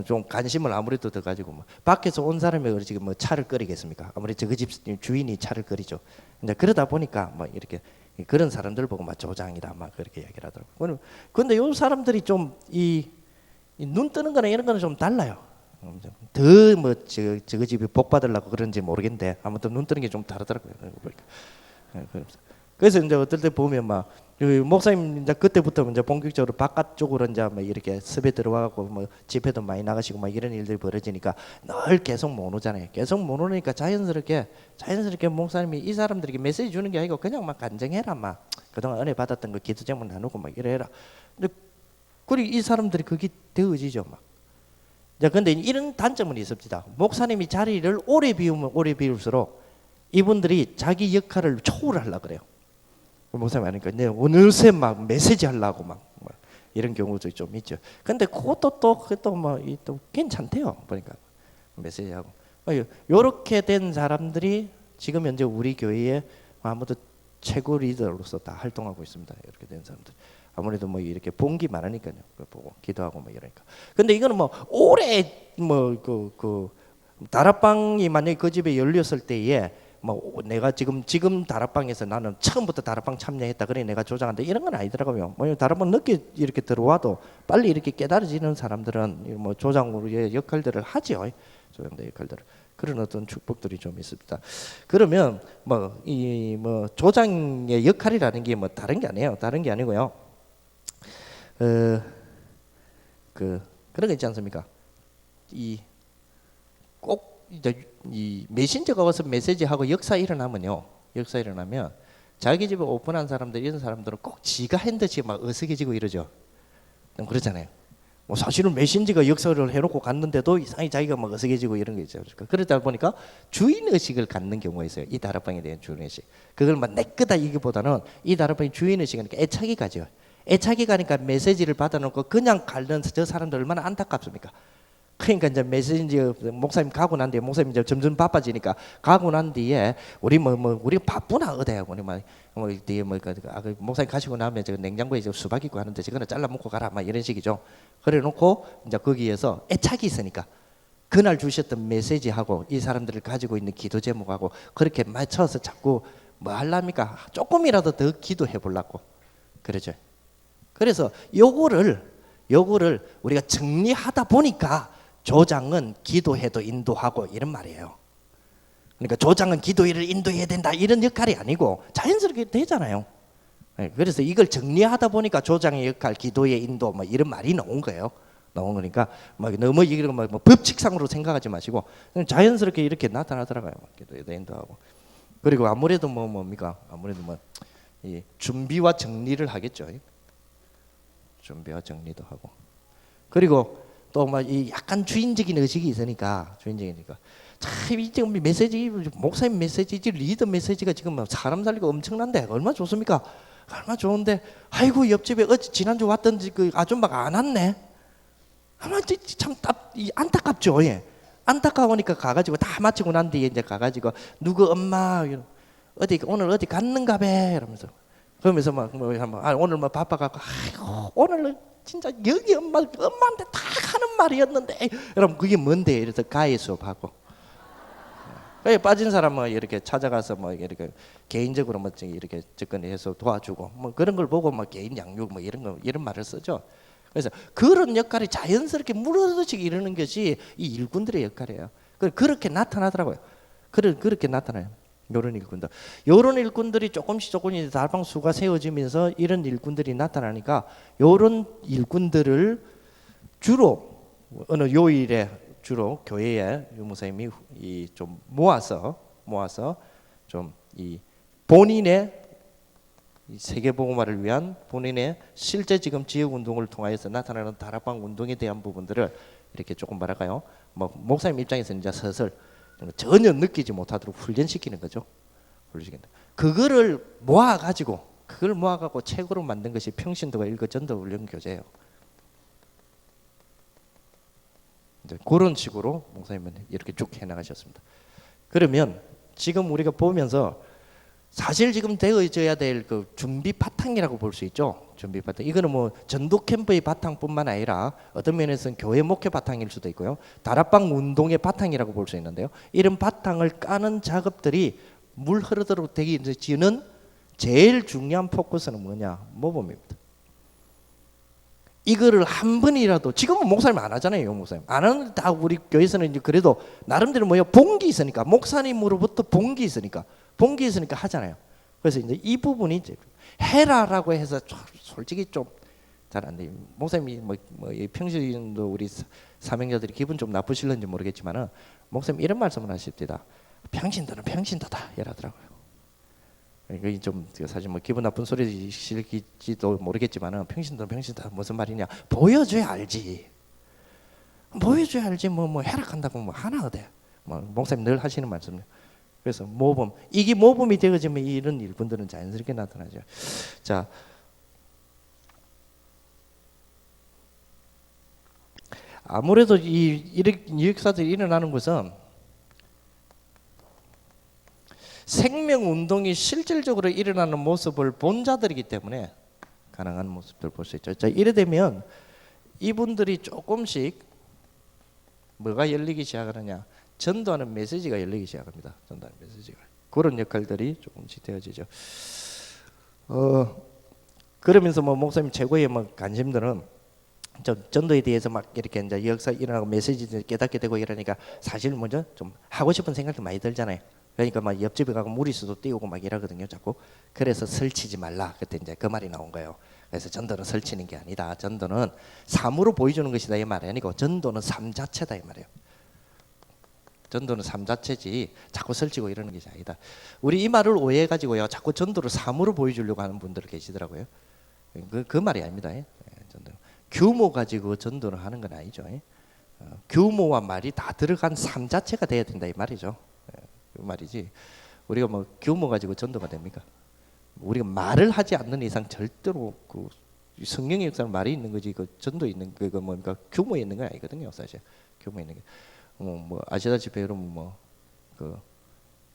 좀 관심을 아무래도 더 가지고 밖에서 온 사람이 지금 차를 끓이겠습니까? 아무래도 그 집 주인이 차를 끓이죠. 이제 그러다 보니까 이렇게 그런 사람들 보고 조장이다 그렇게 얘기를 하더라고요. 근데 요 사람들이 좀 이 눈 뜨는 거나 이런 거는 좀 달라요. 더 저거 집이 복 받으려고 그런지 모르겠는데 아무튼 눈 뜨는 게 좀 다르더라고요. 그래서 이제 어떨 때 보면 목사님 이제 그때부터 이제 본격적으로 바깥쪽으로 이제 이렇게 습에 들어가고 집회도 많이 나가시고 이런 일들이 벌어지니까 늘 계속 못 오잖아요. 계속 못 오니까 자연스럽게 목사님이 이 사람들에게 메시지 주는 게 아니고 그냥 간증해라, 그동안 은혜 받았던 거 기도 제목 나누고 이래라. 그리고 이 사람들이 그게 되어지죠. 자, 근데 이런 단점은 있습니다. 목사님이 자리를 오래 비우면 오래 비울수록 이분들이 자기 역할을 초월하려고 그래요. 목사님 하니까 어느새 메시지 하려고 이런 경우도 좀 있죠. 근데 그것도 또 괜찮대요. 보니까 메시지하고 요렇게 된 사람들이 지금 현재 우리 교회에 아무도 최고 리더로서 다 활동하고 있습니다. 이렇게 된 사람들. 아무래도 이렇게 본기 많으니까요. 보고 기도하고 이러니까. 근데 이거는 오래 다락방이 만약에 그 집에 열렸을 때에 뭐 내가 지금 다락방에서 나는 처음부터 다락방 참여했다 그래 내가 조장한다 이런 건 아니더라고요. 뭐 다락방 늦게 이렇게 들어와도 빨리 이렇게 깨달아지는 사람들은 뭐 조장으로의 역할들을 하죠. 조장의 역할들을. 그런 어떤 축복들이 좀 있습니다. 그러면 뭐 이 뭐 조장의 역할이라는 게 뭐 다른 게 아니에요. 다른 게 아니고요. 그런 거 있지 않습니까? 꼭 이 메신저가 와서 메시지하고 역사 일어나면요. 역사 일어나면 자기 집에 오픈한 사람들 이런 사람들은 꼭 지가 핸드치 막 어색해지고 이러죠. 그렇잖아요. 뭐 사실은 메신저가 역사를 해놓고 갔는데도 이상하게 자기가 막 어색해지고 이런 게 있죠. 그러다 보니까 주인 의식을 갖는 경우가 있어요. 이 다락방에 대한 주인 의식. 그걸 막 내 거다 이기보다는 이 다락방의 주인 의식이니까 애착이 가죠. 애착이 가니까 메시지를 받아놓고 그냥 가는 저 사람들 얼마나 안타깝습니까? 그러니까 이제 메신저 목사님 가고 난 뒤에 목사님 이제 점점 바빠지니까 가고 난 뒤에 우리 우리 바쁘나 어디야 우리 뭐 뒤에 목사님 가시고 나면 저 냉장고에 저 수박 있고 하는데 저거는 잘라 먹고 가라 막 이런 식이죠. 그래놓고 이제 거기에서 애착이 있으니까 그날 주셨던 메시지하고 이 사람들을 가지고 있는 기도 제목하고 그렇게 맞춰서 자꾸 뭐 하려니까 조금이라도 더 기도해 보려고 그러죠. 그래서 요거를 우리가 정리하다 보니까 조장은 기도해도 인도하고 이런 말이에요. 그러니까 조장은 기도를 인도해야 된다 이런 역할이 아니고 자연스럽게 되잖아요. 그래서 이걸 정리하다 보니까 조장의 역할, 기도의 인도 뭐 이런 말이 나온 거예요. 나온 거니까 막 너무 이런 뭐 법칙상으로 생각하지 마시고 자연스럽게 이렇게 나타나더라고요. 기도에도 인도하고. 그리고 아무래도 뭡니까? 아무래도 이 준비와 정리를 하겠죠. 준비와 정리도 하고. 그리고 또 이 약간 주인적인 의식이 있으니까 참 이 지금 메시지 목사님 메시지 리더 메시지가 지금 사람 살리고 엄청난데 얼마나 좋습니까? 얼마나 좋은데 아이고 옆집에 지난주 왔던 그 아줌마가 안 왔네. 아마 참 안타깝죠. 예. 안타까우니까 가가지고 다 마치고 난 뒤에 이제 가가지고 누구 엄마 오늘 어디 갔는가 봐 이러면서 그러면서 오늘 바빠갖고 아이고 오늘 진짜 여기 엄마한테 다 하는 말이었는데 여러분 그게 뭔데 이래서 가해 수업하고 빠진 사람은 이렇게 찾아가서 이렇게 개인적으로 이렇게 접근해서 도와주고 그런 걸 보고 개인 양육 이런 말을 쓰죠. 그래서 그런 역할이 자연스럽게 물어듯이 이루는 것이 이 일꾼들의 역할이에요. 그렇게 나타나더라고요. 그렇게 나타나요. 요런 일꾼들이 조금씩 다락방 수가 세워지면서 이런 일꾼들이 나타나니까 요런 일꾼들을 주로 어느 요일에 주로 교회에 유목사님이 좀 모아서 좀 이 본인의 세계복음화를 위한 본인의 실제 지금 지역 운동을 통하여서 나타나는 다락방 운동에 대한 부분들을 이렇게 조금 말할까요? 목사님 입장에서는 이제 슬슬 전혀 느끼지 못하도록 훈련시키는 거죠. 그거를 모아가지고 책으로 만든 것이 평신도가 일거 전도 훈련 교재예요. 이제 그런 식으로 목사님은 이렇게 쭉 해나가셨습니다. 그러면 지금 우리가 보면서 사실 지금 되어져야 될 그 준비 바탕이라고 볼 수 있죠. 준비 바탕. 이거는 전도 캠프의 바탕뿐만 아니라 어떤 면에서는 교회 목회 바탕일 수도 있고요. 다락방 운동의 바탕이라고 볼 수 있는데요. 이런 바탕을 까는 작업들이 물 흐르도록 되기 지는 제일 중요한 포커스는 뭐냐? 모범입니다. 이거를 한 번이라도 지금은 목사님 안 하잖아요. 목사님 안 하는데 다 우리 교회에서는 이제 그래도 나름대로 본기 있으니까 목사님으로부터 본기 있으니까 하잖아요. 그래서 이제 이 부분이 이제 해라라고 해서 솔직히 좀 잘 안 돼요. 목사님이 평소에도 우리 사명자들이 기분 좀 나쁘실는지 모르겠지만은 목사님 이런 말씀을 하십니다. 평신도는 평신도다 이러더라고요. 이게 좀 사실 기분 나쁜 소리실지도 모르겠지만은 평신도는 평신도다 무슨 말이냐? 보여줘야 알지. 해락한다고 하나 어때? 목사님 늘 하시는 말씀이에요. 그래서 모범, 이게 모범이 되어지면 이런 일꾼들은 자연스럽게 나타나죠. 자, 아무래도 이 역사들이 일어나는 것은 생명운동이 실질적으로 일어나는 모습을 본 자들이기 때문에 가능한 모습들 볼 수 있죠. 자, 이래 되면 이분들이 조금씩 뭐가 열리기 시작하느냐? 전도하는 메시지가 열리기 시작합니다. 전도하는 메시지가. 그런 역할들이 조금씩 되어지죠. 그러면서 뭐 목사님 최고의 뭐 관심들은 전도에 대해서 막 이렇게 이제 역사 일어나고 메시지 깨닫게 되고 이러니까 사실 먼저 좀 하고 싶은 생각도 많이 들잖아요. 그러니까 막 옆집에 가고 무리수도 띄우고 막 이러거든요, 자꾸. 그래서 설치지 말라. 그때 이제 그 말이 나온 거예요. 그래서 전도는 설치는 게 아니다. 전도는 삶으로 보여주는 것이다 이 말이 아니고 전도는 삶 자체다 이 말이에요. 전도는 삶 자체지 자꾸 설치고 이러는 것이 아니다. 우리 이 말을 오해해 가지고요, 자꾸 전도를 삶으로 보여주려고 하는 분들 계시더라고요. 그 말이 아닙니다. 전도. 규모 가지고 전도를 하는 건 아니죠. 규모와 말이 다 들어간 삶 자체가 돼야 된다 이 말이죠. 그 말이지. 우리가 뭐 규모 가지고 전도가 됩니까? 우리가 말을 하지 않는 이상 절대로 그 성령의 역사는 말이 있는 거지 그 전도 있는 그거 뭡니까 규모에 있는 건 아니거든요, 사실. 규모에 있는 게. 뭐 아시다시피 여러분 뭐 그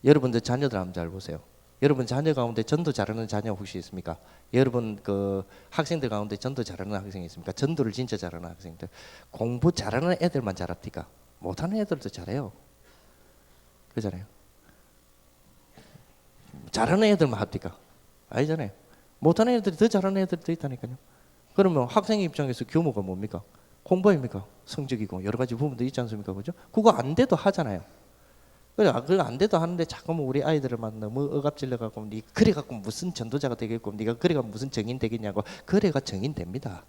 여러분들 자녀들 한번 잘 보세요. 여러분 자녀 가운데 전도 잘하는 자녀 혹시 있습니까? 여러분 그 학생들 가운데 전도 잘하는 학생이 있습니까? 전도를 진짜 잘하는 학생들. 공부 잘하는 애들만 잘합니까? 못하는 애들도 잘해요. 그잖아요. 잘하는 애들만 합니까? 아니잖아요. 못하는 애들이 더 잘하는 애들도 있다니까요. 그러면 학생 입장에서 규모가 뭡니까? 공부입니까? 성적이고 여러 가지 부분도 있지 않습니까? 그죠? 그거 안 돼도 하잖아요. 그래, 그거 안 돼도 하는데 자꾸만 우리 아이들만 너무 억압질러 갖고 네 그래 갖고 무슨 전도자가 되겠고 네가 그래가 무슨 정인 되겠냐고. 그래가 정인 됩니다.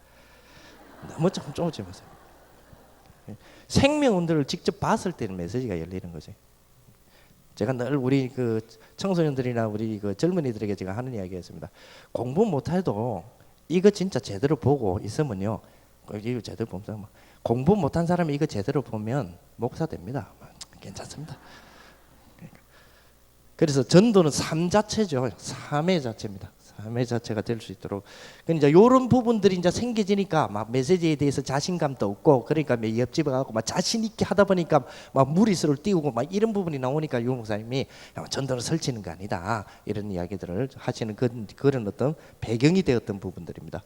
너무 좀 쪼지 마세요. 생명운동을 직접 봤을 때는 메시지가 열리는 거지. 제가 늘 우리 그 청소년들이나 우리 그 젊은이들에게 제가 하는 이야기였습니다. 공부 못해도 이거 진짜 제대로 보고 있으면요, 이거 제대로 보면 공부 못한 사람이 이거 제대로 보면 목사 됩니다. 괜찮습니다. 그래서 전도는 삶 자체죠. 삶의 자체입니다. 삶의 자체가 될 수 있도록. 그러니까 이제 이런 부분들이 이제 생겨지니까 막 메시지에 대해서 자신감도 없고, 그러니까 옆집에 가고 막 자신 있게 하다 보니까 막 무리수를 띄우고 막 이런 부분이 나오니까 유 목사님이 전도를 설치는 거 아니다 이런 이야기들을 하시는 그런 어떤 배경이 되었던 부분들입니다.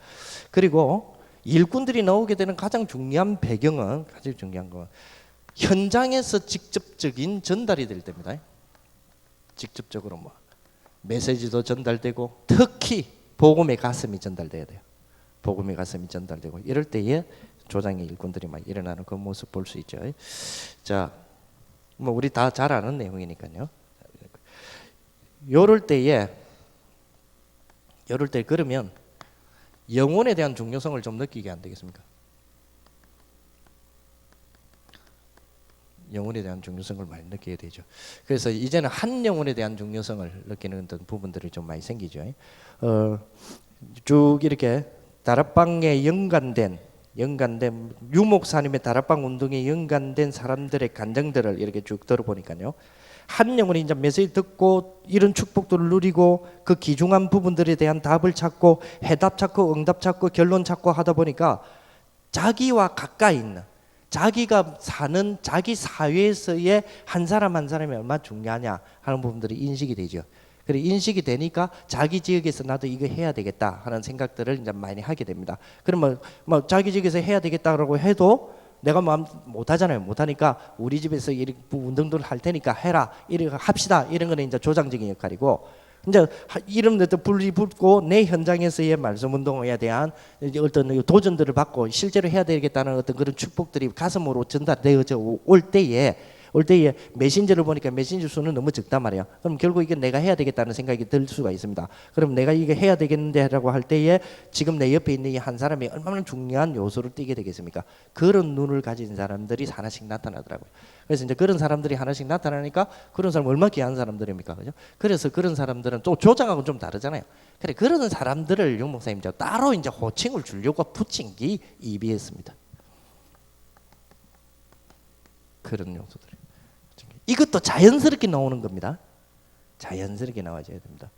그리고 일꾼들이 나오게 되는 가장 중요한 배경은 가장 중요한 건 현장에서 직접적인 전달이 될 때입니다. 직접적으로 뭐 메시지도 전달되고 특히 복음의 가슴이 전달돼야 돼요. 복음의 가슴이 전달되고 이럴 때에 조장의 일꾼들이 막 일어나는 그 모습 볼 수 있죠. 자, 뭐 우리 다 잘 아는 내용이니까요. 요럴 때 그러면 영혼에 대한 중요성을 좀 느끼게 안 되겠습니까? 영혼에 대한 중요성을 많이 느끼게 되죠. 그래서 이제는 한 영혼에 대한 중요성을 느끼는 어떤 부분들이 좀 많이 생기죠. 쭉 이렇게 다락방에 연관된 유목사님의 다락방 운동에 연관된 사람들의 간증들을 이렇게 쭉 들어보니까요, 한 영혼이 이제 메시지 듣고 이런 축복들을 누리고 그 귀중한 부분들에 대한 답을 찾고 해답 찾고 응답 찾고 결론 찾고 하다 보니까 자기와 가까이 있는 자기가 사는 자기 사회에서의 한 사람 한 사람이 얼마나 중요하냐 하는 부분들이 인식이 되죠. 그리고 인식이 되니까 자기 지역에서 나도 이거 해야 되겠다 하는 생각들을 이제 많이 하게 됩니다. 그러면 뭐 자기 지역에서 해야 되겠다라고 해도 내가 마음 못 하잖아요. 못 하니까 우리 집에서 이렇게 운동들을 할 테니까 해라, 이렇게 합시다, 이런 거는 이제 조장적인 역할이고, 이제 이런 데도 불이 붙고 내 현장에서의 말씀 운동에 대한 어떤 도전들을 받고 실제로 해야 되겠다는 어떤 그런 축복들이 가슴으로 전달되어져 올 때에 메신저를 보니까 메신저 수는 너무 적단 말이야. 그럼 결국 이게 내가 해야 되겠다는 생각이 들 수가 있습니다. 그럼 내가 이게 해야 되겠는데라고 할 때에 지금 내 옆에 있는 이 한 사람이 얼마나 중요한 요소를 띠게 되겠습니까? 그런 눈을 가진 사람들이 하나씩 나타나더라고요. 그래서 이제 그런 사람들이 하나씩 나타나니까 그런 사람 얼마나 귀한 사람들입니까, 그죠? 그래서 그런 사람들은 또 조장하고 좀 다르잖아요. 그래, 그런 사람들을 용 목사님 따로 이제 호칭을 주려고 붙인 게 EBS입니다. 그런 요소들이. 이것도 자연스럽게 나오는 겁니다. 자연스럽게 나와줘야 됩니다.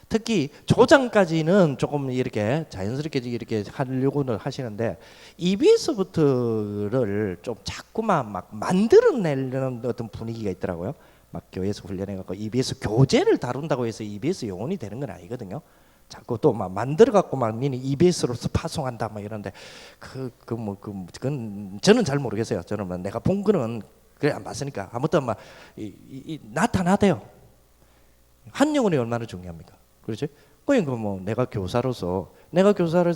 특히 조장까지는 조금 이렇게 자연스럽게 이렇게 하려고는 하시는데 EBS부터를 좀 자꾸만 막 만들어내려는 어떤 분위기가 있더라고요. 막 교회에서 훈련해갖고 EBS 교재를 다룬다고 해서 EBS 영혼이 되는 건 아니거든요. 자꾸 또 막 만들어갖고 막 니는 EBS로서 파송한다 막 이런데 그건 저는 잘 모르겠어요. 저는 내가 본 거는 그래 안 봤으니까 아무튼 막 나타나대요. 한 영혼이 얼마나 중요합니까? 그렇지? 그러니까 뭐 내가 교사로서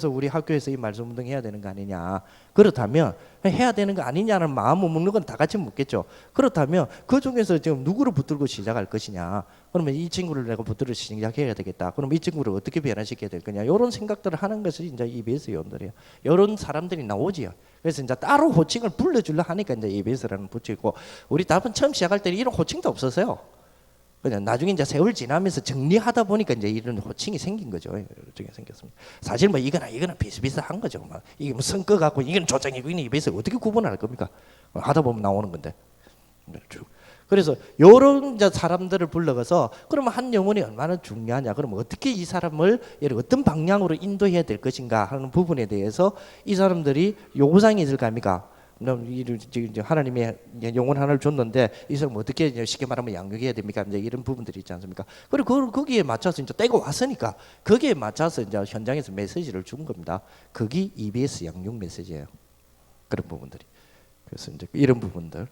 우리 학교에서 이 말씀 운동 해야 되는 거 아니냐? 그렇다면 해야 되는 거 아니냐는 마음을 묻는 건 다 같이 묻겠죠. 그렇다면 그 중에서 지금 누구를 붙들고 시작할 것이냐? 그러면 이 친구를 내가 붙들어 시작해야 되겠다. 그럼 이 친구를 어떻게 변화시켜야 될 거냐? 이런 생각들을 하는 것이 이제 EBS 요원들이에요. 이런 사람들이 나오지요. 그래서 이제 따로 호칭을 불러주려 하니까 이제 EBS라는 붙이고, 우리 답은 처음 시작할 때 이런 호칭도 없었어요. 그냥 나중에 이제 세월 지나면서 정리하다 보니까 이제 이런 호칭이 생긴 거죠. 호칭이 생겼습니다. 사실 뭐 이거나 비슷비슷한 거죠. 막 이게 뭐 성과 갖고 이건 조정이고 이건 EBS 어떻게 구분할 겁니까? 하다 보면 나오는 건데. 그래서 이런 사람들을 불러가서 그러면 한 영혼이 얼마나 중요하냐? 그러면 어떻게 이 사람을 어떤 방향으로 인도해야 될 것인가 하는 부분에 대해서 이 사람들이 요구사항이 있을 거 아닙니까? 하나님이 영혼 하나를 줬는데 이 사람 어떻게 쉽게 말하면 양육해야 됩니까? 이제 이런 부분들이 있지 않습니까? 그리고 거기에 맞춰서 이제 때가 왔으니까 거기에 맞춰서 이제 현장에서 메시지를 준 겁니다. 그게 EBS 양육 메시지예요. 그런 부분들이. 그래서 이제 이런 부분들.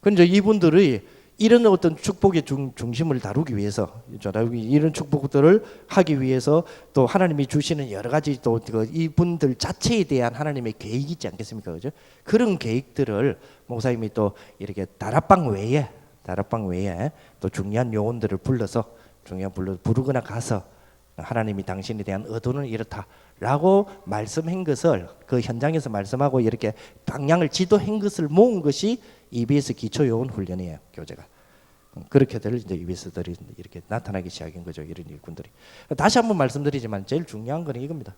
근데 이분들의 이런 어떤 축복의 중심을 다루기 위해서, 이런 축복들을 하기 위해서 또 하나님이 주시는 여러 가지 또 이분들 자체에 대한 하나님의 계획이 있지 않겠습니까? 그죠? 그런 계획들을 목사님이 또 이렇게 다락방 외에 또 중요한 요원들을 불러서 부르거나 가서 하나님이 당신에 대한 의도는 이렇다라고 말씀한 것을 그 현장에서 말씀하고 이렇게 방향을 지도한 것을 모은 것이 EBS 기초 요원 훈련이에요. 교재가. 그렇게들 이제 EBS들이 이렇게 나타나기 시작한 거죠. 이런 일꾼들이. 다시 한번 말씀드리지만 제일 중요한 건 이겁니다.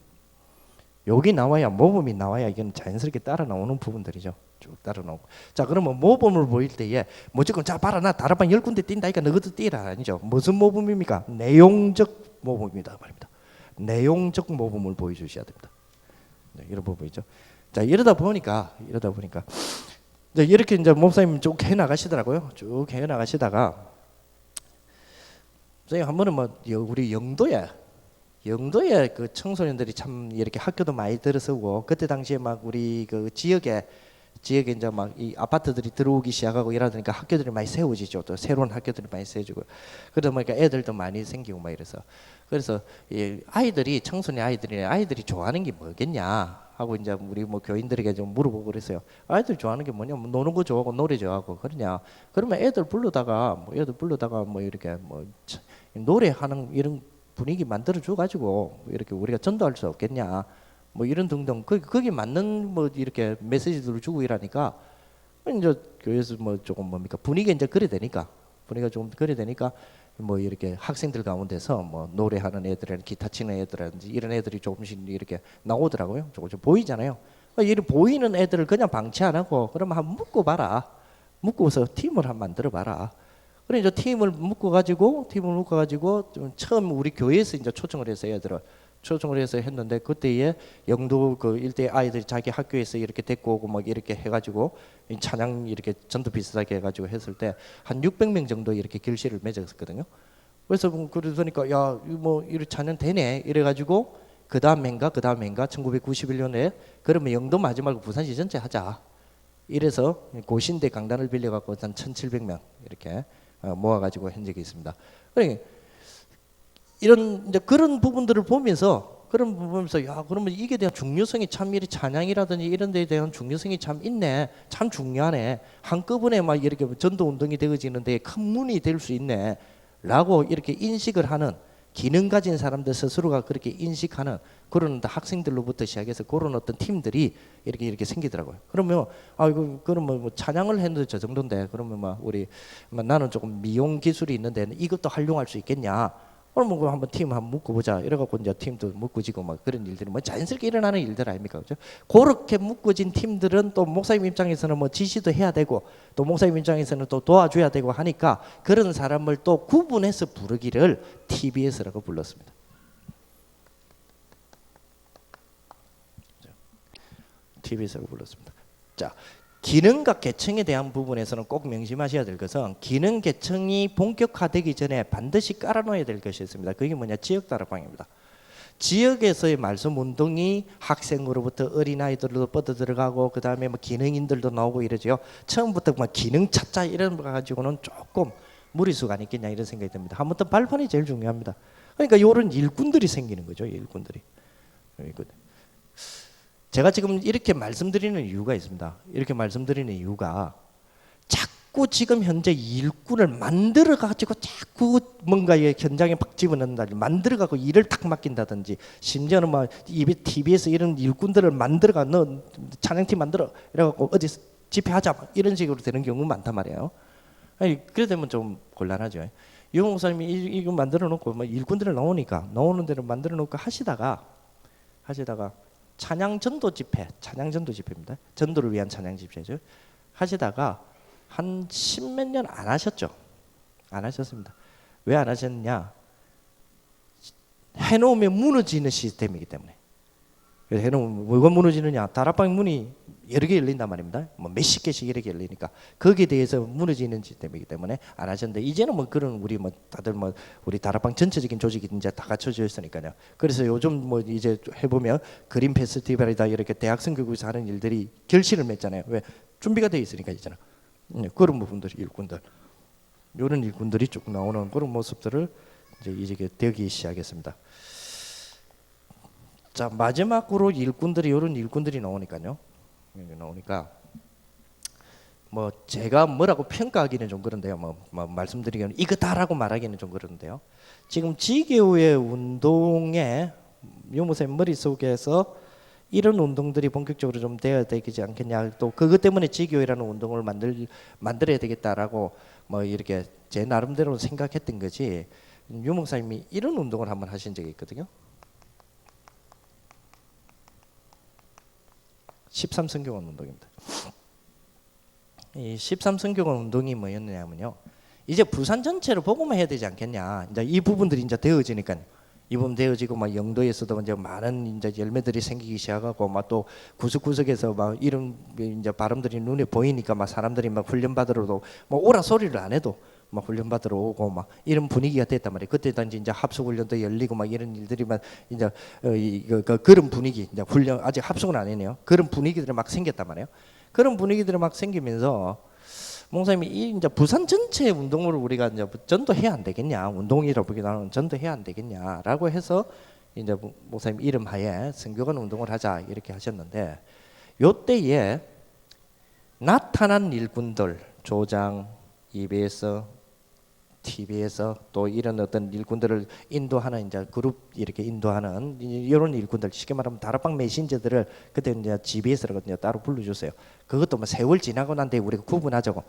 여기 나와야, 모범이 나와야 이건 자연스럽게 따라 나오는 부분들이죠. 쭉 따라 나오고. 자, 그러면 모범을 보일 때에 무조건 자 봐라 나 다락방 10군데 뛴다니까 너희도 뛰라 아니죠. 무슨 모범입니까? 내용적 모범이다 말입니다. 내용적 모범을 보여주셔야 됩니다. 네, 이런 부분이죠. 자, 이러다 보니까 이렇게 이제 목사님 쭉 해 나가시더라고요. 쭉 해 나가시다가 선생님 한 번은 뭐 우리 영도에 그 청소년들이 참 이렇게 학교도 많이 들어서고, 그때 당시에 막 우리 그 지역에 이제 막 이 아파트들이 들어오기 시작하고 이러니까 학교들이 많이 세워지죠. 또 새로운 학교들이 많이 세워지고 그러다 보니까 애들도 많이 생기고 막 이래서, 그래서 이 청소년 아이들이 좋아하는 게 뭐겠냐 하고 이제 우리 뭐 교인들에게 좀 물어보고 그랬어요. 아이들 좋아하는 게 뭐냐? 뭐 노는 거 좋아하고 노래 좋아하고 그러냐? 그러면 애들 불러다가 뭐 이렇게 뭐 노래하는 이런 분위기 만들어 줘 가지고 이렇게 우리가 전도할 수 없겠냐? 뭐 이런 등등 거기 맞는 뭐 이렇게 메시지들을 주고 이러니까 이제 교회에서 뭐 조금 뭡니까 분위기가 이제 분위기가 좀 그래 되니까 뭐 이렇게 학생들 가운데서 뭐 노래하는 애들이나 기타 치는 애들이라든지 이런 애들이 조금씩 이렇게 나오더라고요. 조금씩 보이잖아요. 이런 보이는 애들을 그냥 방치 안 하고 그러면 한번 묶어서 팀을 한번 만들어 봐라. 그래 이제 팀을 묶어 가지고 좀 처음 우리 교회에서 이제 초청을 해서 했는데, 그때에 영도 그 일대 아이들이 자기 학교에서 이렇게 데리고 오고 막 이렇게 해가지고 찬양 이렇게 전도 비슷하게 해가지고 했을 때 한 600명 정도 이렇게 결실을 맺었거든요. 그래서 그러니까 야 뭐 이렇게 찬양 되네 이래가지고 그 다음 해인가 1991년에 그러면 영도 하지 말고 부산시 전체 하자. 이래서 고신대 강단을 빌려갖고 한 1,700명 이렇게 모아가지고 한 적이 있습니다. 그러니까 이런 이제 그런 부분들을 보면서 야 그러면 이게 대한 중요성이 참 이렇게 찬양이라든지 이런 데에 대한 중요성이 참 있네, 참 중요하네, 한꺼번에 막 이렇게 전도 운동이 되어지는데 큰 문이 될 수 있네라고 이렇게 인식을 하는, 기능 가진 사람들 스스로가 그렇게 인식하는 그런 학생들로부터 시작해서 그런 어떤 팀들이 이렇게 생기더라고요. 그러면 그러면 뭐 찬양을 했는데 저 정도인데 그러면 막 나는 조금 미용 기술이 있는데 이것도 활용할 수 있겠냐? 그러면 뭐 한번 팀 한번 묶어보자. 이래갖고 이제 팀도 묶어지고 막 그런 일들이 뭐 자연스럽게 일어나는 일들 아닙니까, 그죠? 그렇게 묶어진 팀들은 또 목사님 입장에서는 뭐 지시도 해야 되고 또 목사님 입장에서는 또 도와줘야 되고 하니까 그런 사람을 또 구분해서 부르기를 TBS라고 불렀습니다. TBS라고 불렀습니다. 자. 기능과 계층에 대한 부분에서는 꼭 명심하셔야 될 것은 기능 계층이 본격화되기 전에 반드시 깔아놓아야 될 것이 있습니다. 그게 뭐냐? 지역 다락방입니다. 지역에서의 말씀 운동이 학생으로부터 어린아이들도 뻗어 들어가고 그 다음에 뭐 기능인들도 나오고 이러죠. 처음부터 막 기능 찾자 이런 거 가지고는 조금 무리수가 아니겠냐 이런 생각이 듭니다. 한번더 발판이 제일 중요합니다. 그러니까 이런 일꾼들이 생기는 거죠. 일꾼들이. 제가 지금 이렇게 말씀드리는 이유가 있습니다. 이렇게 말씀드리는 이유가 자꾸 지금 현재 일꾼을 만들어 가지고 자꾸 뭔가의 현장에 막 집어넣는다, 만들어 가고 일을 탁 맡긴다든지, 심지어는 막 TV에서 이런 일꾼들을 만들어가 너 찬양팀 만들어 이래갖고 어디 집회하자 막 이런 식으로 되는 경우가 많단 말이에요. 아니 그래 되면 좀 곤란하죠. 유홍 목사님이 이거 만들어 놓고 뭐 일꾼들을 나오는 대로 만들어 놓고 하시다가 찬양 전도 집회입니다. 전도를 위한 찬양 집회죠. 하시다가 한 십몇 년 안 하셨죠. 안 하셨습니다. 왜 안 하셨냐? 해놓으면 무너지는 시스템이기 때문에. 그래서 해놓으면 뭐가 무너지느냐? 다락방 문이 여러 개 열린단 말입니다. 뭐 몇십 개씩 이렇게 열리니까 거기에 대해서 무너지는 시스템이기 때문에 안 하셨는데, 이제는 뭐 그런 우리 뭐 다들 뭐 우리 다락방 전체적인 조직이 이제 다 갖춰져 있으니까요. 그래서 요즘 뭐 이제 해보면 그린 페스티벌이다 이렇게 대학생 교육에서 하는 일들이 결실을 맺잖아요. 왜? 준비가 돼 있으니까 있잖아. 그런 부분들이 일꾼들, 이런 일꾼들이 쭉 나오는 그런 모습들을 이제 되기 시작했습니다. 자, 마지막으로 이런 일꾼들이 나오니까 뭐 제가 뭐라고 평가하기는 좀 그런데요. 뭐 말씀드리기는 이거다라고 말하기는 좀 그런데요. 지금 지교회 운동에 유목사님 머릿속에서 이런 운동들이 본격적으로 좀 되어야 되지 않겠냐, 또 그것 때문에 지교회라는 운동을 만들어야 되겠다라고 뭐 이렇게 제 나름대로 생각했던 거지, 유목사님이 이런 운동을 한번 하신 적이 있거든요. 13선교원 운동입니다. 이 13선교원 운동이 뭐였느냐면요, 이제 부산 전체를 보고만 해야 되지 않겠냐. 이제 이 부분들이 이제 되어지니까, 이 부분 되어지고 막 영도에서도 이제 많은 이제 열매들이 생기기 시작하고, 막 또 구석구석에서 막 이런 이제 발음들이 눈에 보이니까 막 사람들이 막 훈련 받으러도 뭐 오라 소리를 안 해도 막 훈련 받으러 오고 막 이런 분위기가 됐단 말이에요. 그때 단지 이제 합숙 훈련도 열리고 막 이런 일들이 막 이제 그런 분위기, 이제 훈련 아직 합숙은 안 했네요. 그런 분위기들이 막 생겼단 말이에요. 그런 분위기들이 막 생기면서 목사님이 이제 부산 전체 운동을 우리가 이제 전도해야 안 되겠냐, 운동이라고 보기보다는 전도해야 안 되겠냐라고 해서 이제 목사님 이름하에 선교관 운동을 하자 이렇게 하셨는데, 요때에 나타난 일꾼들, 조장, EBS, TV에서 또 이런 어떤 일꾼들을 인도하는 이제 그룹 이렇게 인도하는 이런 일꾼들, 쉽게 말하면 다락방 메신저들을 그때 이제 GBS라고 따로 불러주세요. 그것도 뭐 세월 지나고 난 뒤에 우리가 구분하자고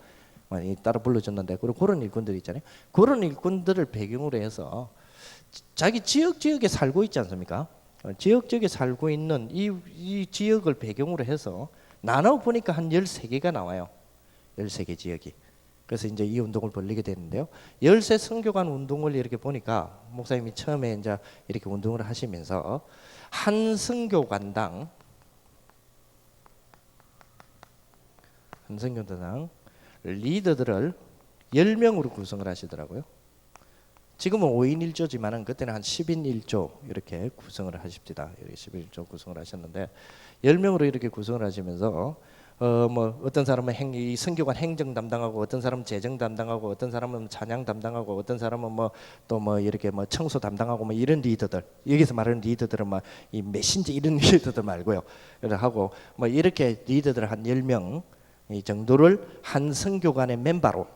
따로 불러줬는데, 그리고 그런 일꾼들 있잖아요. 그런 일꾼들을 배경으로 해서 자기 지역에 살고 있지 않습니까? 지역에 살고 있는 이 지역을 배경으로 해서 나눠 보니까 한 13개가 나와요. 13개 지역이. 그래서 이제 이 운동을 벌리게 되는데요. 13 선교관 운동을 이렇게 보니까 목사님이 처음에 이제 이렇게 운동을 하시면서 한 선교관당 리더들을 10명으로 구성을 하시더라고요. 지금은 5인 1조지만은 그때는 한 10인 1조 이렇게 구성을 하십니다. 11조 구성을 하셨는데 10명으로 이렇게 구성을 하시면서 뭐 어떤 사람은 이 선교관 행정 담당하고, 어떤 사람은 재정 담당하고, 어떤 사람은 찬양 담당하고, 어떤 사람은 뭐 또 뭐 이렇게 뭐 청소 담당하고, 뭐 이런 리더들, 여기서 말하는 리더들은 막 이 메신저 이런 리더들 말고요. 그래서 하고 뭐 이렇게 리더들 한 10명 이 정도를 한 선교관의 멤버로,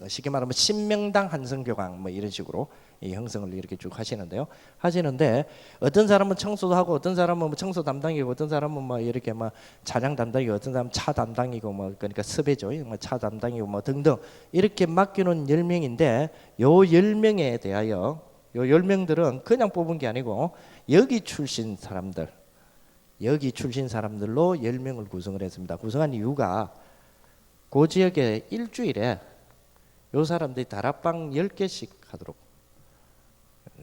쉽게 말하면 10명당 한 선교관 뭐 이런 식으로 이 형성을 이렇게 쭉 하시는데 어떤 사람은 청소도 하고, 어떤 사람은 뭐 청소 담당이고, 어떤 사람은 뭐 이렇게 뭐 찬양 담당이고, 어떤 사람은 차 담당이고, 뭐 그러니까 섭외죠, 뭐 차 담당이고 뭐 등등 이렇게 맡겨놓은 10명인데, 요 10명에 대하여 요 10명들은 그냥 뽑은 게 아니고 여기 출신 사람들로 10명을 구성을 했습니다. 구성한 이유가 그 지역에 일주일에 요 사람들이 다락방 10개씩 하도록,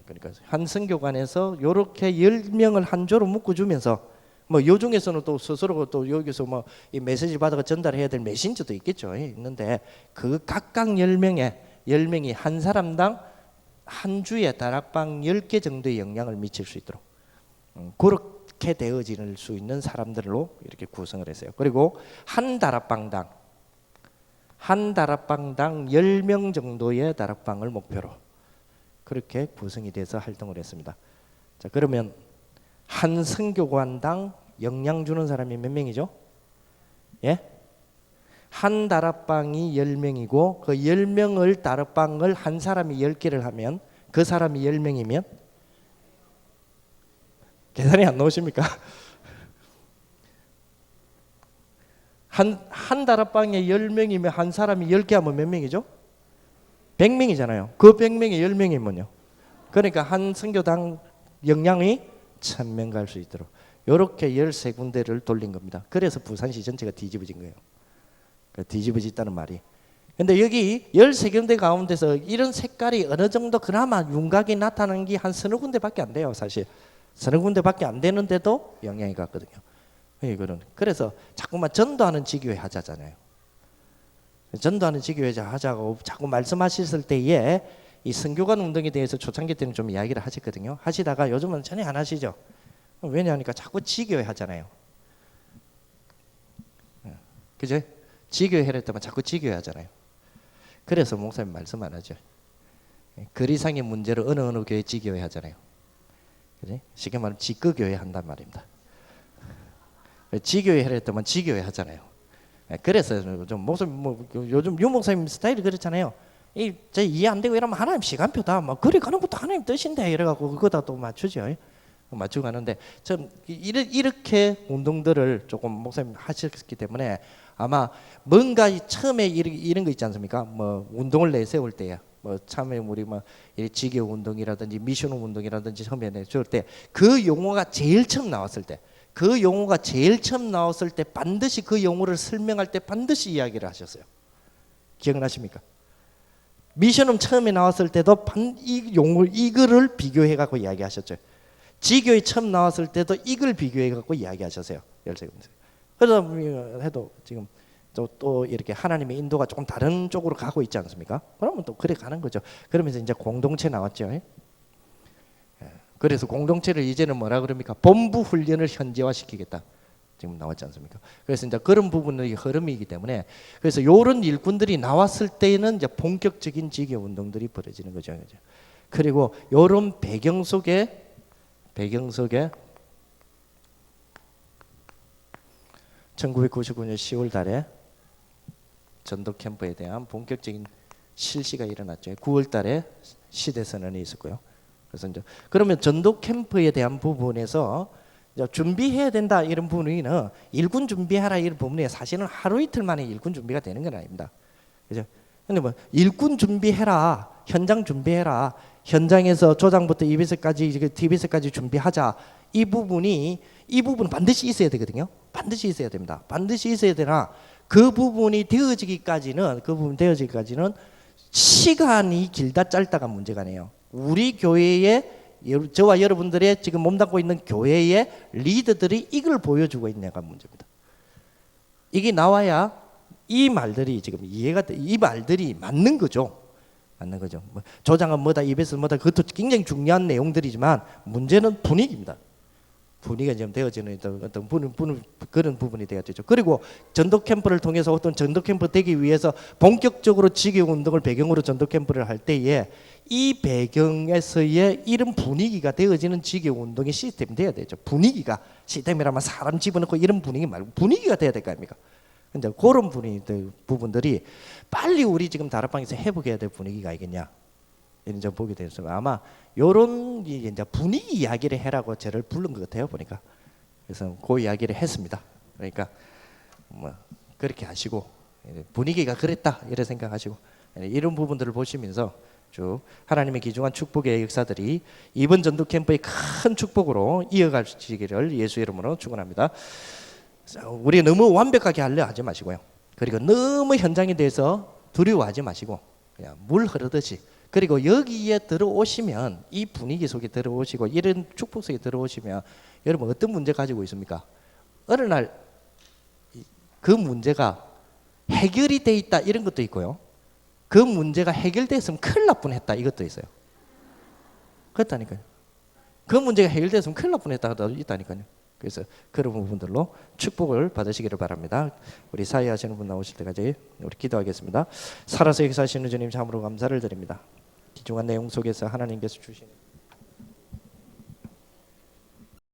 그러니까 한 선교관에서 요렇게 10명을 한 조로 묶어주면서 뭐 요 중에서는 또 스스로 또 여기서 뭐 이 메시지 받아가 전달해야 될 메신저도 있겠죠. 있는데 그 각각 10명이 한 사람당 한 주에 다락방 10개 정도의 영향을 미칠 수 있도록 그렇게 되어질 수 있는 사람들로 이렇게 구성을 했어요. 그리고 한 다락방당 10명 정도의 다락방을 목표로 그렇게 구성이 돼서 활동을 했습니다. 자, 그러면 한 선교관당 영향 주는 사람이 몇 명이죠? 예? 한 다락방이 10명이고 그 10명을 다락방을 한 사람이 10개를 하면 그 사람이 10명이면 계산이 안 나오십니까? 한 다락방에 10명이면 한 사람이 10개 하면 몇 명이죠? 100명이잖아요. 그 100명에 10명이면요. 그러니까 한 선교당 영향이 1000명 갈 수 있도록 이렇게 13군데를 돌린 겁니다. 그래서 부산시 전체가 뒤집어진 거예요. 뒤집어졌다는 말이. 근데 여기 13군데 가운데서 이런 색깔이 어느 정도 그나마 윤곽이 나타나는 게 한 서너 군데밖에 안 돼요. 사실 서너 군데밖에 안 되는데도 영향이 갔거든요. 이거는 그래서 자꾸만 전도하는 지교회 하자잖아요. 전도하는 지교회 하자고 자꾸 말씀하셨을 때에 이 선교관 운동에 대해서 초창기 때는 좀 이야기를 하셨거든요. 하시다가 요즘은 전혀 안 하시죠. 왜냐하니까 자꾸 지교회 하잖아요. 그죠? 지교회 했다면 자꾸 지교회 하잖아요. 그래서 목사님 말씀 안 하죠. 거리상의 문제로 어느 교회 지교회 하잖아요. 그죠? 쉽게 말하면 지거교회 한단 말입니다. 지교회 했다면 지교회 하잖아요. 그래서 좀 목사님 요즘 유 목사님 스타일이 그렇잖아요. 저 이해 안 되고 이러면 하나님 시간표다. 막 그래 가는 것도 하나님 뜻인데 이래갖고 그거다 또 맞추죠. 맞추고 가는데 좀 이렇게 운동들을 조금 목사님 하셨기 때문에 아마 뭔가 처음에 이런 거 있지 않습니까? 뭐 운동을 내세울 때야. 뭐 처음에 우리 뭐 지교 운동이라든지 미션 운동이라든지 처음에 내세울 때 그 용어가 제일 처음 나왔을 때. 그 용어가 제일 처음 나왔을 때 반드시 그 용어를 설명할 때 반드시 이야기를 하셨어요. 기억나십니까? 미션은 처음에 나왔을 때도 이 용어 이거를 비교해 갖고 이야기하셨죠. 지교에 처음 나왔을 때도 이걸 비교해 갖고 이야기하셨어요. 13군데. 그래서 해도 지금 또 이렇게 하나님의 인도가 조금 다른 쪽으로 가고 있지 않습니까? 그러면 또 그래 가는 거죠. 그러면서 이제 공동체 나왔죠. 그래서 공동체를 이제는 뭐라 그럽니까? 본부 훈련을 현재화시키겠다. 지금 나왔지 않습니까? 그래서 이제 그런 부분의 흐름이기 때문에 그래서 이런 일꾼들이 나왔을 때에는 이제 본격적인 지교 운동들이 벌어지는 거죠. 그리고 이런 배경 속에 1999년 10월 달에 전도 캠프에 대한 본격적인 실시가 일어났죠. 9월 달에 시대 선언이 있었고요. 그래서 이제 그러면 전도 캠프에 대한 부분에서 준비해야 된다 이런 부분은 일군 준비하라 이런 부분에 사실은 하루 이틀 만에 일군 준비가 되는 건 아닙니다. 그죠? 근데 뭐 일군 준비해라, 현장 준비해라, 현장에서 조장부터 EBS까지 TBS까지 준비하자 이 부분은 반드시 있어야 되거든요. 반드시 있어야 됩니다. 반드시 있어야 되나 그 부분이 되어지기까지는 시간이 길다 짧다가 문제가 아니에요. 우리 교회의 저와 여러분들의 지금 몸담고 있는 교회의 리더들이 이걸 보여주고 있냐가 문제입니다. 이게 나와야 이 말들이 지금 이해가 돼. 이 말들이 맞는 거죠. 맞는 거죠. 뭐 조장은 뭐다, EBS 뭐다, 그것도 굉장히 중요한 내용들이지만 문제는 분위기입니다. 분위기가 지금 되어지는 어떤 그런 부분이 되어야 되죠. 그리고 전도 캠프를 통해서 어떤 전도 캠프 되기 위해서 본격적으로 지교 운동을 배경으로 전도 캠프를 할 때에 이 배경에서의 이런 분위기가 되어지는 지교 운동의 시스템이 돼야 되죠. 분위기가 시스템이라면 사람 집어넣고 이런 분위기 말고 분위기가 돼야 될 거 아닙니까? 이제 그런 부분들이 빨리 우리 지금 다락방에서 회복해야 될 분위기가 아니겠냐. 이제 보게 돼서 아마 요런 이제 분위기 이야기를 해라고 저를 부른 것 같아요 보니까. 그래서 그 이야기를 했습니다. 그러니까 뭐 그렇게 하시고 분위기가 그랬다 이런 생각하시고 이런 부분들을 보시면서 쭉 하나님의 귀중한 축복의 역사들이 이번 전도 캠프의 큰 축복으로 이어가시기를 예수 이름으로 축원합니다. 우리 너무 완벽하게 하려 하지 마시고요. 그리고 너무 현장에 대해서 두려워하지 마시고 그냥 물 흐르듯이. 그리고 여기에 들어오시면 이 분위기 속에 들어오시고 이런 축복 속에 들어오시면 여러분 어떤 문제 가지고 있습니까? 어느 날 그 문제가 해결이 돼 있다 이런 것도 있고요. 그 문제가 해결됐으면 큰일 날 뻔했다 이것도 있어요. 그렇다니까요. 그 문제가 해결됐으면 큰일 날 뻔했다가 있다니까요. 그래서 그런 부분들로 축복을 받으시기를 바랍니다. 우리 사회하시는 분 나오실 때까지 우리 기도하겠습니다. 살아서 역사하시는 주님 참으로 감사를 드립니다. 귀중한 내용 속에서 하나님께서 주시는